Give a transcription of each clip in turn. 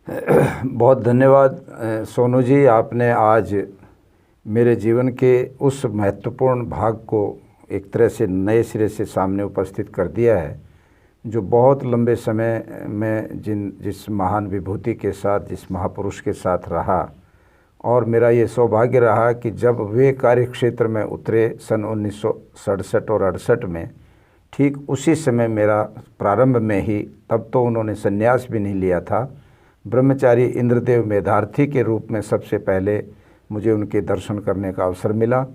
बहुत धन्यवाद सोनू जी, आपने आज मेरे जीवन के उस महत्वपूर्ण भाग को एक तरह से नए सिरे से सामने उपस्थित कर दिया है, जो बहुत लंबे समय में जिस महान विभूति के साथ, जिस महापुरुष के साथ रहा। और मेरा ये सौभाग्य रहा कि जब वे कार्यक्षेत्र में उतरे सन 1967 और 68 में, ठीक उसी समय मेरा प्रारंभ में ही, तब तो उन्होंने संन्यास भी नहीं लिया था, ब्रह्मचारी इंद्रदेव मेधार्थी के रूप में सबसे पहले मुझे उनके दर्शन करने का अवसर मिला।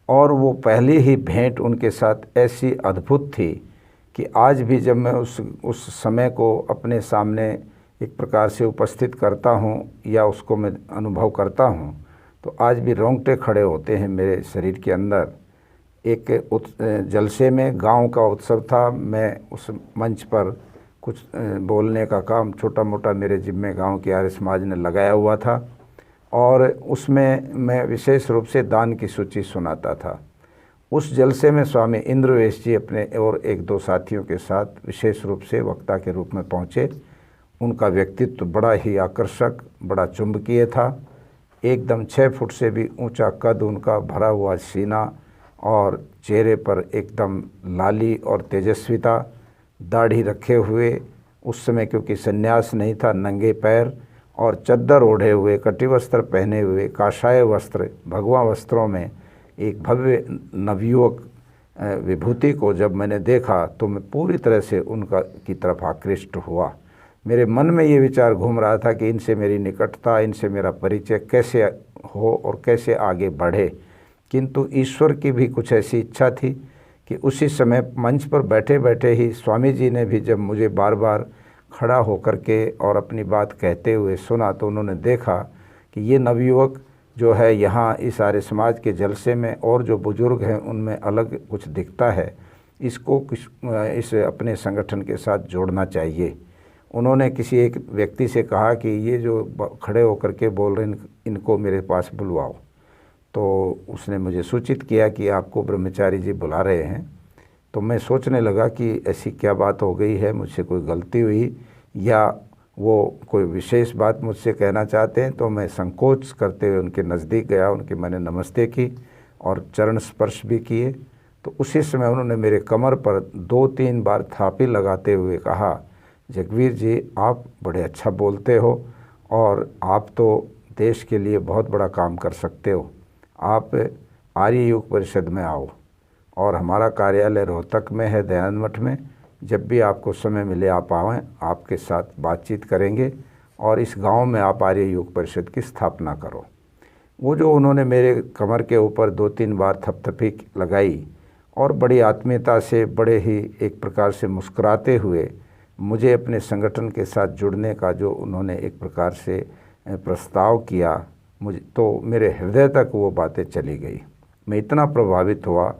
और वो पहली ही भेंट उनके साथ ऐसी अद्भुत थी कि आज भी जब मैं उस समय को अपने सामने एक प्रकार से उपस्थित करता हूँ या उसको मैं अनुभव करता हूँ, तो आज भी रोंगटे खड़े होते हैं मेरे शरीर के अंदर। एक जलसे में गांव का उत्सव था, मैं उस मंच पर कुछ बोलने का काम छोटा मोटा मेरे जिम्मे गांव के आर्य समाज ने लगाया हुआ था, और उसमें मैं विशेष रूप से दान की सूची सुनाता था। उस जलसे में स्वामी इंद्रवेश जी अपने और एक दो साथियों के साथ विशेष रूप से वक्ता के रूप में पहुँचे। उनका व्यक्तित्व बड़ा ही आकर्षक, बड़ा चुंबकीय था। एकदम 6 फुट से भी ऊंचा कद, उनका भरा हुआ सीना और चेहरे पर एकदम लाली और तेजस्विता, दाढ़ी रखे हुए, उस समय क्योंकि संन्यास नहीं था, नंगे पैर और चद्दर ओढ़े हुए, कटिवस्त्र पहने हुए, काषाय वस्त्र, भगवा वस्त्रों में एक भव्य नवयुवक विभूति को जब मैंने देखा तो मैं पूरी तरह से उनका की तरफ आकृष्ट हुआ। मेरे मन में ये विचार घूम रहा था कि इनसे मेरी निकटता, इनसे मेरा परिचय कैसे हो और कैसे आगे बढ़े। किंतु ईश्वर की भी कुछ ऐसी इच्छा थी कि उसी समय मंच पर बैठे बैठे ही स्वामी जी ने भी जब मुझे बार बार खड़ा होकर के और अपनी बात कहते हुए सुना, तो उन्होंने देखा कि ये नवयुवक जो है यहाँ इस आर्य समाज के जलसे में और जो बुजुर्ग हैं उनमें अलग कुछ दिखता है, इसको इस अपने संगठन के साथ जोड़ना चाहिए। उन्होंने किसी एक व्यक्ति से कहा कि ये जो खड़े होकर के बोल रहे हैं, इनको मेरे पास बुलवाओ। तो उसने मुझे सूचित किया कि आपको ब्रह्मचारी जी बुला रहे हैं। तो मैं सोचने लगा कि ऐसी क्या बात हो गई है, मुझसे कोई गलती हुई या वो कोई विशेष बात मुझसे कहना चाहते हैं। तो मैं संकोच करते हुए उनके नज़दीक गया, उनके मैंने नमस्ते की और चरण स्पर्श भी किए। तो उसी समय उन्होंने मेरे कमर पर 2-3 बार थापी लगाते हुए कहा, जगवीर जी, आप बड़े अच्छा बोलते हो और आप तो देश के लिए बहुत बड़ा काम कर सकते हो। आप आर्य योग परिषद में आओ, और हमारा कार्यालय रोहतक में है, दयानंद मठ में। जब भी आपको समय मिले आप आएँ, आपके साथ बातचीत करेंगे और इस गांव में आप आर्य योग परिषद की स्थापना करो। वो जो उन्होंने मेरे कमर के ऊपर 2-3 बार थपथपी लगाई और बड़ी आत्मीयता से, बड़े ही एक प्रकार से मुस्कुराते हुए मुझे अपने संगठन के साथ जुड़ने का जो उन्होंने एक प्रकार से प्रस्ताव किया, मुझे तो मेरे हृदय तक वो बातें चली गई। मैं इतना प्रभावित हुआ,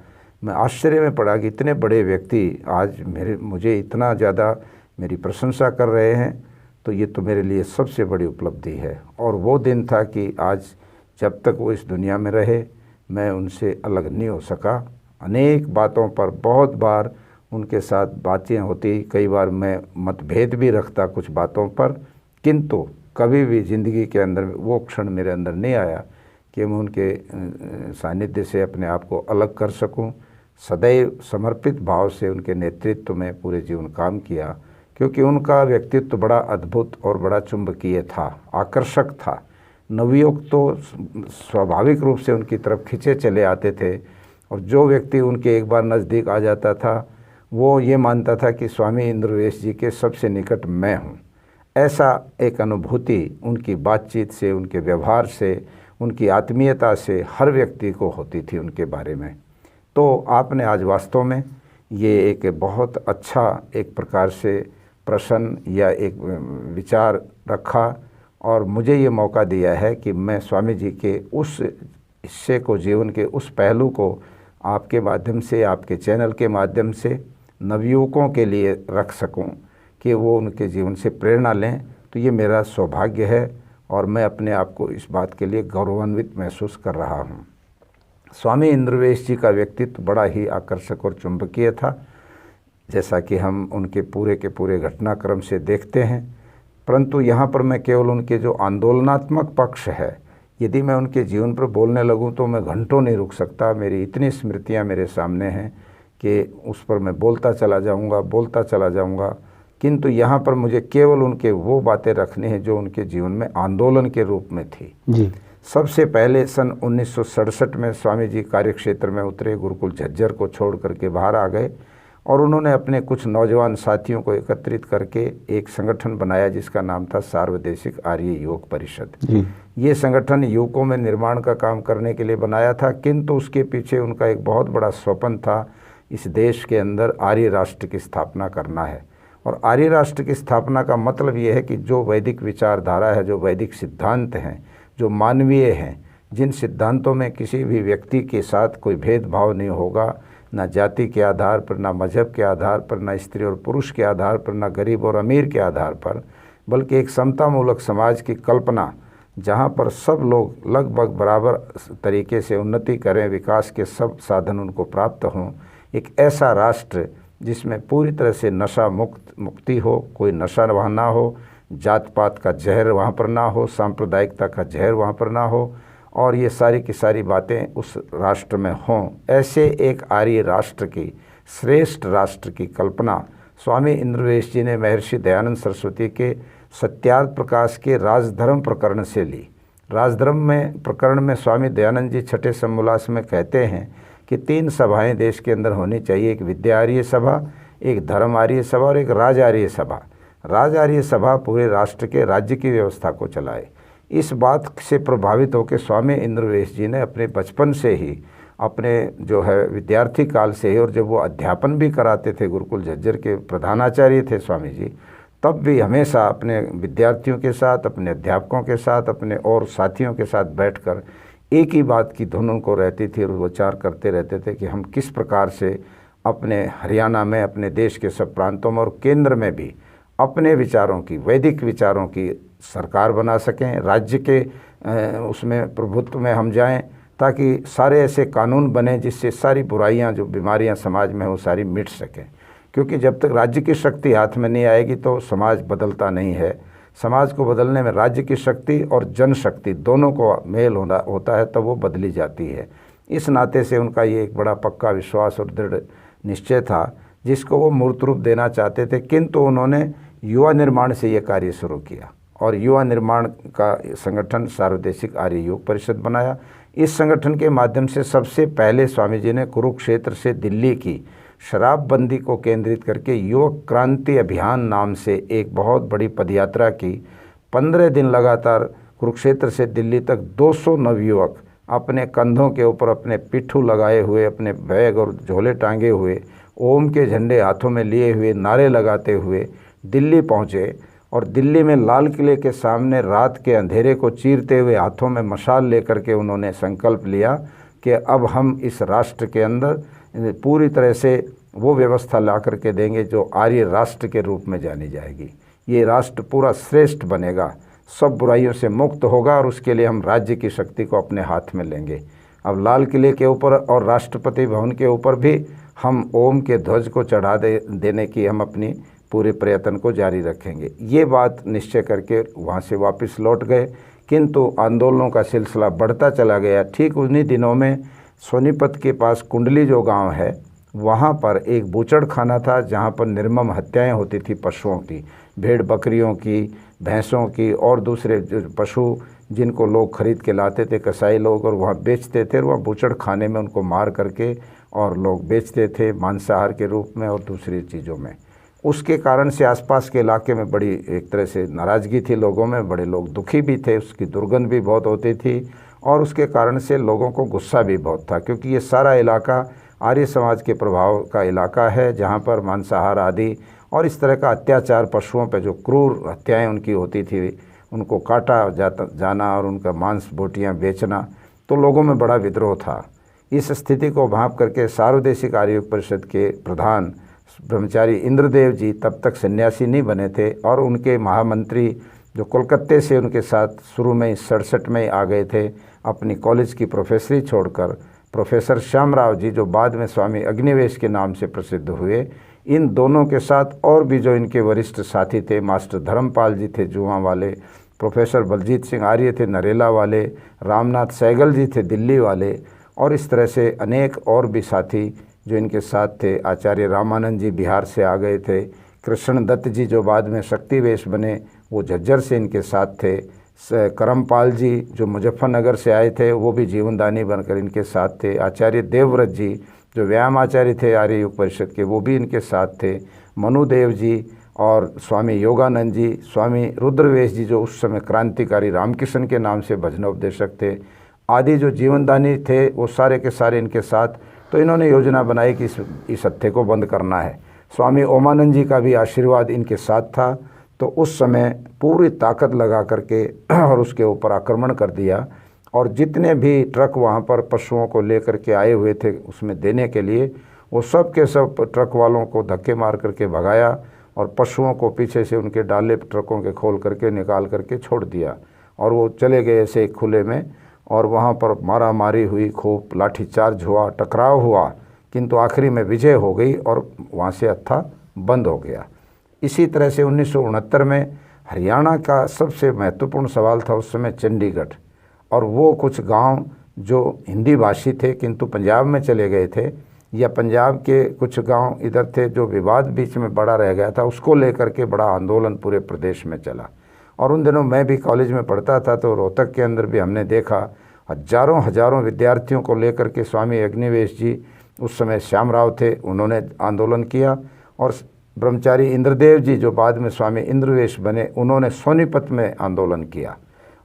मैं आश्चर्य में पड़ा कि इतने बड़े व्यक्ति आज मुझे इतना ज़्यादा मेरी प्रशंसा कर रहे हैं, तो ये तो मेरे लिए सबसे बड़ी उपलब्धि है। और वो दिन था कि आज जब तक वो इस दुनिया में रहे, मैं उनसे अलग नहीं हो सका। अनेक बातों पर बहुत बार उनके साथ बातें होती, कई बार मैं मतभेद भी रखता कुछ बातों पर, किंतु कभी भी ज़िंदगी के अंदर वो क्षण मेरे अंदर नहीं आया कि मैं उनके सानिध्य से अपने आप को अलग कर सकूं। सदैव समर्पित भाव से उनके नेतृत्व में पूरे जीवन काम किया, क्योंकि उनका व्यक्तित्व बड़ा अद्भुत और बड़ा चुंबकीय था, आकर्षक था। नवयुवक तो स्वाभाविक रूप से उनकी तरफ खिंचे चले आते थे, और जो व्यक्ति उनके एक बार नज़दीक आ जाता था वो ये मानता था कि स्वामी इंद्रवेश जी के सबसे निकट मैं हूँ। ऐसा एक अनुभूति उनकी बातचीत से, उनके व्यवहार से, उनकी आत्मीयता से हर व्यक्ति को होती थी उनके बारे में। तो आपने आज वास्तव में ये एक बहुत अच्छा एक प्रकार से प्रश्न या एक विचार रखा, और मुझे ये मौका दिया है कि मैं स्वामी जी के उस हिस्से को, जीवन के उस पहलू को आपके माध्यम से, आपके चैनल के माध्यम से नवयुवकों के लिए रख सकूं कि वो उनके जीवन से प्रेरणा लें। तो ये मेरा सौभाग्य है और मैं अपने आप को इस बात के लिए गौरवान्वित महसूस कर रहा हूँ। स्वामी इंद्रवेश जी का व्यक्तित्व बड़ा ही आकर्षक और चुंबकीय था, जैसा कि हम उनके पूरे के पूरे घटनाक्रम से देखते हैं। परंतु यहाँ पर मैं केवल उनके जो आंदोलनात्मक पक्ष है, यदि मैं उनके जीवन पर बोलने लगूँ तो मैं घंटों नहीं रुक सकता। मेरी इतनी स्मृतियाँ मेरे सामने हैं कि उस पर मैं बोलता चला जाऊँगा। किंतु यहाँ पर मुझे केवल उनके वो बातें रखनी है जो उनके जीवन में आंदोलन के रूप में थी। जी। सबसे पहले सन 1967 में स्वामी जी कार्यक्षेत्र में उतरे, गुरुकुल झज्जर को छोड़ करके बाहर आ गए और उन्होंने अपने कुछ नौजवान साथियों को एकत्रित करके एक संगठन बनाया जिसका नाम था सार्वदेशिक आर्य योग परिषद। ये संगठन युवकों में निर्माण का काम करने के लिए बनाया था, किंतु उसके पीछे उनका एक बहुत बड़ा स्वप्न था, इस देश के अंदर आर्य राष्ट्र की स्थापना करना है। और आर्य राष्ट्र की स्थापना का मतलब ये है कि जो वैदिक विचारधारा है, जो वैदिक सिद्धांत हैं, जो मानवीय हैं, जिन सिद्धांतों में किसी भी व्यक्ति के साथ कोई भेदभाव नहीं होगा, ना जाति के आधार पर, ना मजहब के आधार पर, ना स्त्री और पुरुष के आधार पर, ना गरीब और अमीर के आधार पर, बल्कि एक समतामूलक समाज की कल्पना जहाँ पर सब लोग लगभग बराबर तरीके से उन्नति करें, विकास के सब साधन उनको प्राप्त हों। एक ऐसा राष्ट्र जिसमें पूरी तरह से नशा मुक्ति हो, कोई नशा वहाँ ना हो, जात पात का जहर वहाँ पर ना हो, सांप्रदायिकता का जहर वहाँ पर ना हो, और ये सारी की सारी बातें उस राष्ट्र में हों। ऐसे एक आर्य राष्ट्र की, श्रेष्ठ राष्ट्र की कल्पना स्वामी इंद्रवेश जी ने महर्षि दयानंद सरस्वती के सत्यार्थ प्रकाश के राजधर्म प्रकरण से ली। राजधर्म में प्रकरण में स्वामी दयानंद जी छठे समोल्लास में कहते हैं कि 3 सभाएं देश के अंदर होनी चाहिए, एक विद्या आर्य सभा, एक धर्म आर्य सभा और एक राज आर्य सभा। राज आर्य सभा पूरे राष्ट्र के राज्य की व्यवस्था को चलाए। इस बात से प्रभावित होकर स्वामी इंद्रवेश जी ने अपने बचपन से ही, अपने जो है विद्यार्थी काल से ही, और जब वो अध्यापन भी कराते थे, गुरुकुल झज्जर के प्रधानाचार्य थे स्वामी जी, तब भी हमेशा अपने विद्यार्थियों के साथ, अपने अध्यापकों के साथ, अपने और साथियों के साथ बैठकर एक ही बात की धुन उनको रहती थी और विचार करते रहते थे कि हम किस प्रकार से अपने हरियाणा में, अपने देश के सब प्रांतों में और केंद्र में भी अपने विचारों की, वैदिक विचारों की सरकार बना सकें, राज्य के उसमें प्रभुत्व में हम जाएं, ताकि सारे ऐसे कानून बने जिससे सारी बुराइयां, जो बीमारियां समाज में हैं, वो सारी मिट सकें। क्योंकि जब तक राज्य की शक्ति हाथ में नहीं आएगी तो समाज बदलता नहीं है। समाज को बदलने में राज्य की शक्ति और जनशक्ति दोनों को मेल होता है, तब वो बदली जाती है। इस नाते से उनका ये एक बड़ा पक्का विश्वास और दृढ़ निश्चय था जिसको वो मूर्त रूप देना चाहते थे। किंतु उन्होंने युवा निर्माण से ये कार्य शुरू किया और युवा निर्माण का संगठन सार्वदेशिक आर्य योग परिषद बनाया। इस संगठन के माध्यम से सबसे पहले स्वामी जी ने कुरुक्षेत्र से दिल्ली की शराबबंदी को केंद्रित करके युवक क्रांति अभियान नाम से एक बहुत बड़ी पदयात्रा की। 15 दिन लगातार कुरुक्षेत्र से दिल्ली तक 200 नवयुवक अपने कंधों के ऊपर अपने पिट्ठू लगाए हुए, अपने बैग और झोले टांगे हुए, ओम के झंडे हाथों में लिए हुए, नारे लगाते हुए दिल्ली पहुँचे। और दिल्ली में लाल किले के सामने रात के अंधेरे को चीरते हुए हाथों में मशाल लेकर के उन्होंने संकल्प लिया कि अब हम इस राष्ट्र के अंदर पूरी तरह से वो व्यवस्था ला करके देंगे जो आर्य राष्ट्र के रूप में जानी जाएगी। ये राष्ट्र पूरा श्रेष्ठ बनेगा, सब बुराइयों से मुक्त होगा और उसके लिए हम राज्य की शक्ति को अपने हाथ में लेंगे। अब लाल किले के ऊपर और राष्ट्रपति भवन के ऊपर भी हम ओम के ध्वज को चढ़ा देने की हम अपनी पूरे प्रयत्न को जारी रखेंगे। ये बात निश्चय करके वहाँ से वापस लौट गए, किंतु आंदोलनों का सिलसिला बढ़ता चला गया। ठीक उन्हीं दिनों में सोनीपत के पास कुंडली जो गांव है, वहाँ पर एक बूचड़ खाना था जहाँ पर निर्मम हत्याएं होती थी पशुओं की, भेड़ बकरियों की, भैंसों की और दूसरे जो पशु जिनको लोग खरीद के लाते थे कसाई लोग और वहाँ बेचते थे, और वहाँ बूचड़ खाने में उनको मार करके और लोग बेचते थे मांसाहार के रूप में और दूसरी चीज़ों में। उसके कारण से आसपास के इलाके में बड़ी एक तरह से नाराज़गी थी लोगों में, बड़े लोग दुखी भी थे, उसकी दुर्गंध भी बहुत होती थी और उसके कारण से लोगों को गुस्सा भी बहुत था, क्योंकि ये सारा इलाका आर्य समाज के प्रभाव का इलाका है जहाँ पर मांसाहार आदि और इस तरह का अत्याचार पशुओं पर जो क्रूर हत्याएँ उनकी होती थी, उनको काटा जाना और उनका मांस बोटियाँ बेचना, तो लोगों में बड़ा विद्रोह था। इस स्थिति को भांप करके सार्वदेशिक आर्य योग परिषद के प्रधान ब्रह्मचारी इंद्रदेव जी तब तक सन्यासी नहीं बने थे और उनके महामंत्री जो कोलकाता से उनके साथ शुरू में 67 में आ गए थे, अपनी कॉलेज की प्रोफेसरी छोड़कर, प्रोफेसर श्यामराव जी जो बाद में स्वामी अग्निवेश के नाम से प्रसिद्ध हुए, इन दोनों के साथ और भी जो इनके वरिष्ठ साथी थे, मास्टर धर्मपाल जी थे जुआ वाले, प्रोफेसर बलजीत सिंह आर्य थे नरेला वाले, रामनाथ सहगल जी थे दिल्ली वाले, और इस तरह से अनेक और भी साथी जो इनके साथ थे। आचार्य रामानंद जी बिहार से आ गए थे। कृष्ण दत्त जी जो बाद में शक्तिवेश बने वो झज्जर से इनके साथ थे। करमपाल जी जो मुजफ्फरनगर से आए थे वो भी जीवनदानी बनकर इनके साथ थे। आचार्य देवव्रत जी जो व्यायाम आचार्य थे आर्य योग परिषद के वो भी इनके साथ थे। मनुदेव जी और स्वामी योगानंद जी, स्वामी रुद्रवेश जी जो उस समय क्रांतिकारी रामकृष्ण के नाम से भजनोपदेशक थे, आदि जो जीवनदानी थे वो सारे के सारे इनके साथ। तो इन्होंने योजना बनाई कि इस हत्थे को बंद करना है। स्वामी ओमानंद जी का भी आशीर्वाद इनके साथ था। तो उस समय पूरी ताकत लगा करके और उसके ऊपर आक्रमण कर दिया, और जितने भी ट्रक वहाँ पर पशुओं को लेकर के आए हुए थे उसमें देने के लिए, वो सब के सब ट्रक वालों को धक्के मार करके भगाया और पशुओं को पीछे से उनके डाले ट्रकों के खोल करके निकाल करके छोड़ दिया, और वो चले गए ऐसे खुले में। और वहाँ पर मारा मारी हुई, खूब लाठीचार्ज हुआ, टकराव हुआ, किंतु आखिरी में विजय हो गई और वहाँ से हत्था बंद हो गया। इसी तरह से 1969 में हरियाणा का सबसे महत्वपूर्ण सवाल था उस समय चंडीगढ़, और वो कुछ गांव जो हिंदी भाषी थे किंतु पंजाब में चले गए थे, या पंजाब के कुछ गांव इधर थे जो विवाद बीच में बड़ा रह गया था, उसको लेकर के बड़ा आंदोलन पूरे प्रदेश में चला। और उन दिनों मैं भी कॉलेज में पढ़ता था, तो रोहतक के अंदर भी हमने देखा हजारों हजारों विद्यार्थियों को लेकर के स्वामी अग्निवेश जी, उस समय श्यामराव थे, उन्होंने आंदोलन किया। और ब्रह्मचारी इंद्रदेव जी जो बाद में स्वामी इंद्रवेश बने, उन्होंने सोनीपत में आंदोलन किया।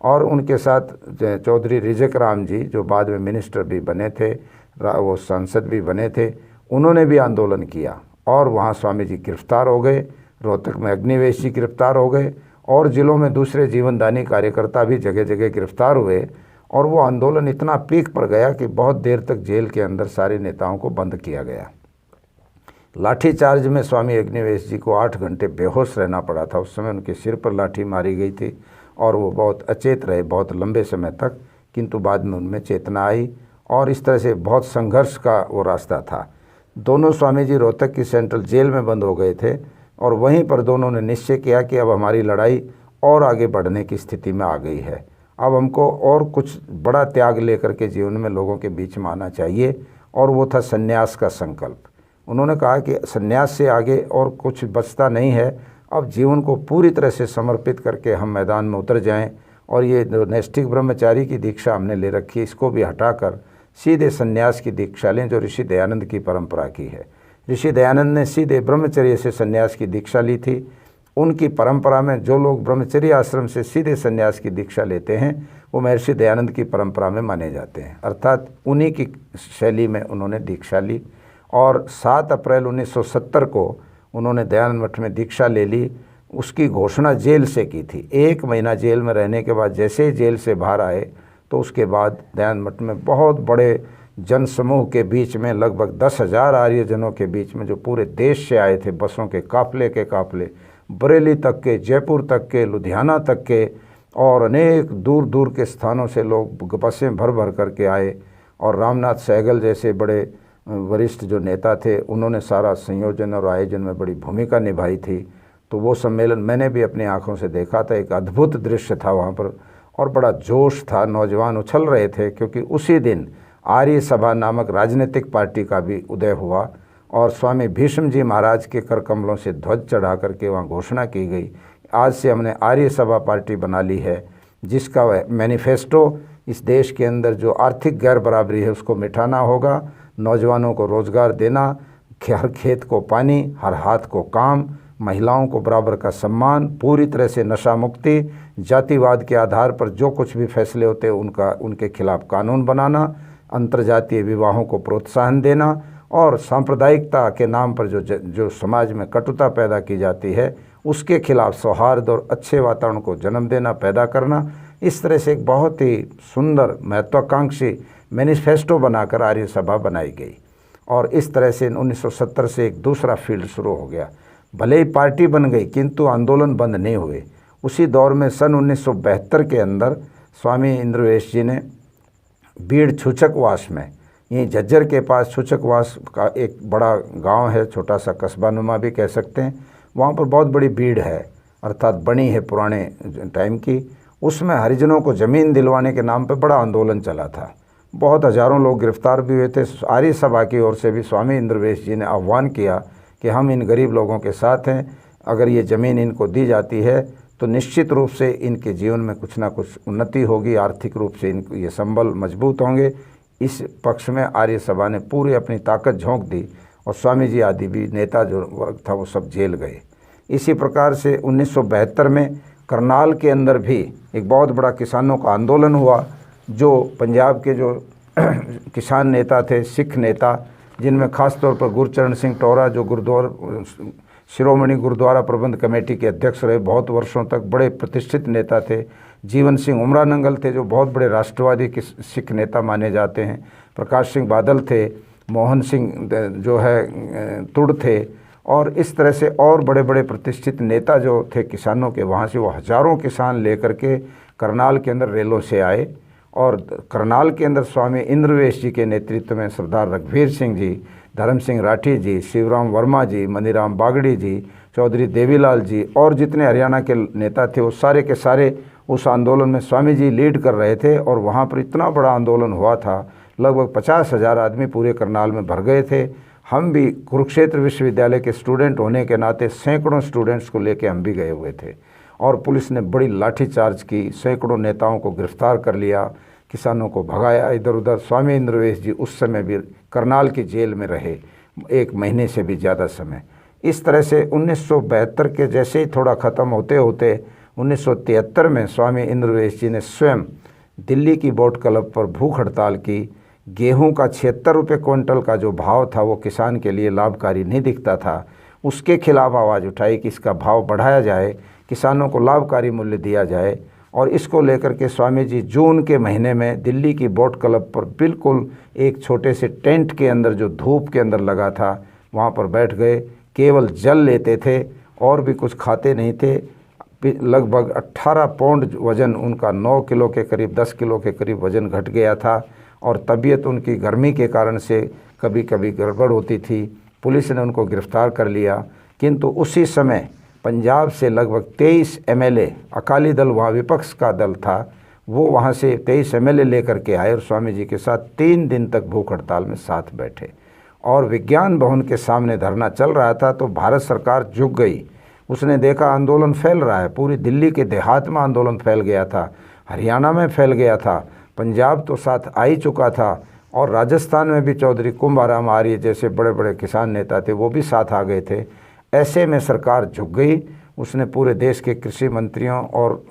और उनके साथ चौधरी रिजक राम जी जो बाद में मिनिस्टर भी बने थे, वो सांसद भी बने थे, उन्होंने भी आंदोलन किया। और वहाँ स्वामी जी गिरफ्तार हो गए, रोहतक में अग्निवेश जी गिरफ्तार हो गए, और ज़िलों में दूसरे जीवनदानी कार्यकर्ता भी जगह जगह गिरफ्तार हुए। और वो आंदोलन इतना पीक पर गया कि बहुत देर तक जेल के अंदर सारे नेताओं को बंद किया गया। लाठीचार्ज में स्वामी अग्निवेश जी को 8 घंटे बेहोश रहना पड़ा था। उस समय उनके सिर पर लाठी मारी गई थी और वो बहुत अचेत रहे बहुत लंबे समय तक, किंतु बाद में उनमें चेतना आई। और इस तरह से बहुत संघर्ष का वो रास्ता था। दोनों स्वामी जी रोहतक की सेंट्रल जेल में बंद हो गए थे, और वहीं पर दोनों ने निश्चय किया कि अब हमारी लड़ाई और आगे बढ़ने की स्थिति में आ गई है, अब हमको और कुछ बड़ा त्याग लेकर के जीवन में लोगों के बीच में आना चाहिए। और वो था संन्यास का संकल्प। उन्होंने कहा कि संन्यास से आगे और कुछ बचता नहीं है, अब जीवन को पूरी तरह से समर्पित करके हम मैदान में उतर जाएं, और ये जो नैष्ठिक ब्रह्मचारी की दीक्षा हमने ले रखी है इसको भी हटाकर सीधे संन्यास की दीक्षा लें, जो ऋषि दयानंद की परंपरा की है। ऋषि दयानंद ने सीधे ब्रह्मचर्य से संन्यास की दीक्षा ली थी। उनकी परंपरा में जो लोग ब्रह्मचर्य आश्रम से सीधे संन्यास की दीक्षा लेते हैं वो महर्षि दयानंद की परंपरा में माने जाते हैं, अर्थात उन्हीं की शैली में उन्होंने दीक्षा ली। और 7 अप्रैल 1970 को उन्होंने दयानंद मठ में दीक्षा ले ली। उसकी घोषणा जेल से की थी। 1 महीना जेल में रहने के बाद जैसे ही जेल से बाहर आए तो उसके बाद दयानंद मठ में बहुत बड़े जनसमूह के बीच में, लगभग 10,000 आर्यजनों के बीच में, जो पूरे देश से आए थे, बसों के काफले, बरेली तक के, जयपुर तक के, लुधियाना तक के, और अनेक दूर दूर के स्थानों से लोग बसें भर भर करके आए। और रामनाथ सहगल जैसे बड़े वरिष्ठ जो नेता थे उन्होंने सारा संयोजन और आयोजन में बड़ी भूमिका निभाई थी। तो वो सम्मेलन मैंने भी अपनी आंखों से देखा था। एक अद्भुत दृश्य था वहाँ पर, और बड़ा जोश था, नौजवान उछल रहे थे, क्योंकि उसी दिन आर्य सभा नामक राजनीतिक पार्टी का भी उदय हुआ। और स्वामी भीष्म जी महाराज के कर कमलों से ध्वज चढ़ा करके वहाँ घोषणा की गई, आज से हमने आर्य सभा पार्टी बना ली है, जिसका मैनिफेस्टो इस देश के अंदर जो आर्थिक गैर बराबरी है उसको मिटाना होगा, नौजवानों को रोज़गार देना, हर खेत को पानी, हर हाथ को काम, महिलाओं को बराबर का सम्मान, पूरी तरह से नशा मुक्ति, जातिवाद के आधार पर जो कुछ भी फैसले होते हैं उनके खिलाफ कानून बनाना, अंतर्जातीय विवाहों को प्रोत्साहन देना, और सांप्रदायिकता के नाम पर जो समाज में कटुता पैदा की जाती है उसके खिलाफ सौहार्द और अच्छे वातावरण को जन्म देना, पैदा करना। इस तरह से एक बहुत ही सुंदर महत्वाकांक्षी मैनिफेस्टो बनाकर आर्य सभा बनाई गई। और इस तरह से 1970 से एक दूसरा फील्ड शुरू हो गया। भले ही पार्टी बन गई किंतु आंदोलन बंद नहीं हुए। उसी दौर में सन 1972 के अंदर स्वामी इंद्रवेश जी ने बीड़ छूचकवास में यहीं झज्जर के पास छुचकवास का एक बड़ा गांव है, छोटा सा कस्बा नुमा भी कह सकते हैं। वहाँ पर बहुत बड़ी भीड़ है, अर्थात बनी है पुराने टाइम की। उसमें हरिजनों को ज़मीन दिलवाने के नाम पे बड़ा आंदोलन चला था। बहुत हज़ारों लोग गिरफ्तार भी हुए थे। आर्य सभा की ओर से भी स्वामी इंद्रवेश जी ने आह्वान किया कि हम इन गरीब लोगों के साथ हैं, अगर ये ज़मीन इनको दी जाती है तो निश्चित रूप से इनके जीवन में कुछ ना कुछ उन्नति होगी, आर्थिक रूप से इनको ये संबल मजबूत होंगे। इस पक्ष में आर्य सभा ने पूरी अपनी ताकत झोंक दी और स्वामी जी आदि भी नेता जो वर्ग था वो सब जेल गए। इसी प्रकार से 1972 में करनाल के अंदर भी एक बहुत बड़ा किसानों का आंदोलन हुआ, जो पंजाब के जो किसान नेता थे, सिख नेता, जिनमें ख़ास तौर पर गुरचरण सिंह टोरा जो गुरुद्वारा शिरोमणि गुरुद्वारा प्रबंध कमेटी के अध्यक्ष रहे बहुत वर्षों तक, बड़े प्रतिष्ठित नेता थे। जीवन सिंह उमरा नंगल थे जो बहुत बड़े राष्ट्रवादी सिख नेता माने जाते हैं। प्रकाश सिंह बादल थे, मोहन सिंह जो है तुड़ थे, और इस तरह से और बड़े बड़े प्रतिष्ठित नेता जो थे किसानों के, वहाँ से वो हज़ारों किसान लेकर के करनाल के अंदर रेलों से आए। और करनाल के अंदर स्वामी इंद्रवेश जी के नेतृत्व में सरदार रघुवीर सिंह जी, धर्म सिंह राठी जी, शिवराम वर्मा जी, मनीराम बागड़ी जी, चौधरी देवीलाल जी और जितने हरियाणा के नेता थे वो सारे के सारे उस आंदोलन में स्वामी जी लीड कर रहे थे। और वहाँ पर इतना बड़ा आंदोलन हुआ था, लगभग 50,000 आदमी पूरे करनाल में भर गए थे। हम भी कुरुक्षेत्र विश्वविद्यालय के स्टूडेंट होने के नाते सैकड़ों स्टूडेंट्स को लेकर हम भी गए हुए थे, और पुलिस ने बड़ी लाठीचार्ज की, सैकड़ों नेताओं को गिरफ्तार कर लिया, किसानों को भगाया इधर उधर। स्वामी इंद्रवेश जी उस समय भी करनाल की जेल में रहे 1 महीने से भी ज़्यादा समय। इस तरह से 1972 के जैसे ही थोड़ा ख़त्म होते होते 1973 में स्वामी इंद्रवेश जी ने स्वयं दिल्ली की बोट क्लब पर भूख हड़ताल की। गेहूं का 76 रुपये क्विंटल का जो भाव था वो किसान के लिए लाभकारी नहीं दिखता था, उसके खिलाफ आवाज़ उठाई कि इसका भाव बढ़ाया जाए, किसानों को लाभकारी मूल्य दिया जाए। और इसको लेकर के स्वामी जी जून के महीने में दिल्ली की बोट क्लब पर बिल्कुल एक छोटे से टेंट के अंदर जो धूप के अंदर लगा था वहाँ पर बैठ गए। केवल जल लेते थे और भी कुछ खाते नहीं थे। लगभग 18 पौंड वज़न उनका, 9 किलो के करीब, 10 किलो के करीब वज़न घट गया था। और तबीयत उनकी गर्मी के कारण से कभी कभी गड़बड़ होती थी। पुलिस ने उनको गिरफ्तार कर लिया, किंतु उसी समय पंजाब से लगभग 23 एमएलए, अकाली दल वहाँ विपक्ष का दल था, वो वहाँ से 23 एमएलए लेकर के आए और स्वामी जी के साथ 3 दिन तक भूख हड़ताल में साथ बैठे। और विज्ञान भवन के सामने धरना चल रहा था तो भारत सरकार झुक गई। उसने देखा आंदोलन फैल रहा है, पूरी दिल्ली के देहात में आंदोलन फैल गया था, हरियाणा में फैल गया था, पंजाब तो साथ आ ही चुका था, और राजस्थान में भी चौधरी कुंभाराम आर्य जैसे बड़े बड़े किसान नेता थे वो भी साथ आ गए थे। ऐसे में सरकार झुक गई। उसने पूरे देश के कृषि मंत्रियों और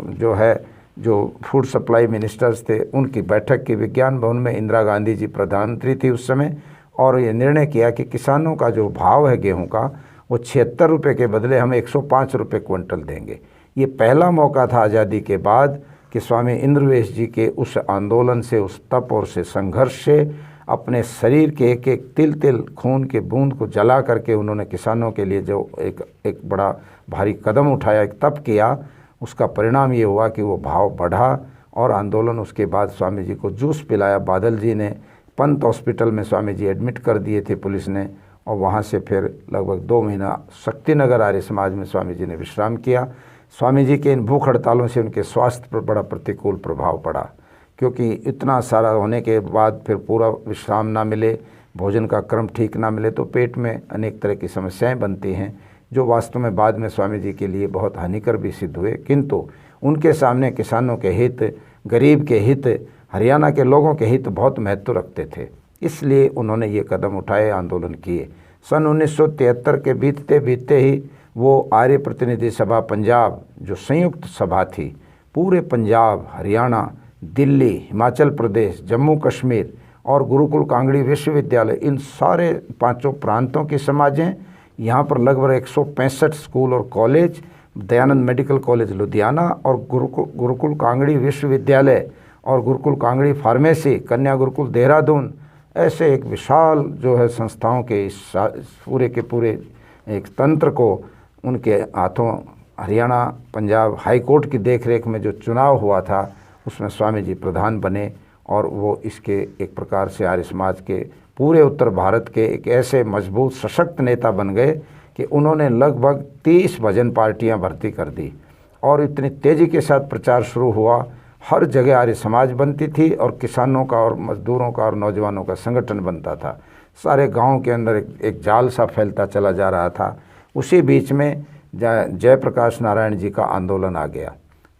जो फूड सप्लाई मिनिस्टर्स थे उनकी बैठक की विज्ञान भवन में। इंदिरा गांधी जी प्रधानमंत्री थी उस समय, और ये निर्णय किया कि किसानों का जो भाव है गेहूं का वो 76 रुपये के बदले हम 105 रुपये क्विंटल देंगे। ये पहला मौका था आज़ादी के बाद कि स्वामी इंद्रवेश जी के उस आंदोलन से, उस तप और से संघर्ष से अपने शरीर के एक एक तिल तिल खून के बूंद को जला करके उन्होंने किसानों के लिए जो एक बड़ा भारी कदम उठाया, एक तप किया, उसका परिणाम ये हुआ कि वो भाव बढ़ा। और आंदोलन उसके बाद स्वामी जी को जूस पिलाया। बादल जी ने पंत हॉस्पिटल में स्वामी जी एडमिट कर दिए थे पुलिस ने, और वहाँ से फिर लगभग 2 महीना शक्तिनगर आर्य समाज में स्वामी जी ने विश्राम किया। स्वामी जी के इन भूख हड़तालों से उनके स्वास्थ्य पर बड़ा प्रतिकूल प्रभाव पड़ा, क्योंकि इतना सारा होने के बाद फिर पूरा विश्राम ना मिले, भोजन का क्रम ठीक ना मिले तो पेट में अनेक तरह की समस्याएं बनती हैं, जो वास्तव में बाद में स्वामी जी के लिए बहुत हानिकर भी सिद्ध हुए। किंतु उनके सामने किसानों के हित, गरीब के हित, हरियाणा के लोगों के हित बहुत महत्व रखते थे, इसलिए उन्होंने ये कदम उठाए, आंदोलन किए। सन 1973 के बीतते बीतते ही वो आर्य प्रतिनिधि सभा पंजाब, जो संयुक्त सभा थी, पूरे पंजाब, हरियाणा, दिल्ली, हिमाचल प्रदेश, जम्मू कश्मीर और गुरुकुल कांगड़ी विश्वविद्यालय, इन सारे 5 प्रांतों की समाजें, यहाँ पर लगभग 165 स्कूल और college, Dayanand medical college Ludhiana और गुरुकुल कांगड़ी विश्वविद्यालय और गुरुकुल कांगड़ी फार्मेसी, कन्या गुरुकुल देहरादून, ऐसे एक विशाल जो है संस्थाओं के इस पूरे के पूरे एक तंत्र को उनके हाथों हरियाणा पंजाब हाई कोर्ट की देखरेख में जो चुनाव हुआ था उसमें स्वामी जी प्रधान बने और वो इसके एक प्रकार से आर्य समाज के पूरे उत्तर भारत के एक ऐसे मजबूत सशक्त नेता बन गए कि उन्होंने लगभग 30 भजन पार्टियां भर्ती कर दी और इतनी तेज़ी के साथ प्रचार शुरू हुआ। हर जगह आर्य समाज बनती थी और किसानों का और मजदूरों का और नौजवानों का संगठन बनता था। सारे गांव के अंदर एक जाल सा फैलता चला जा रहा था। उसी बीच में जयप्रकाश नारायण जी का आंदोलन आ गया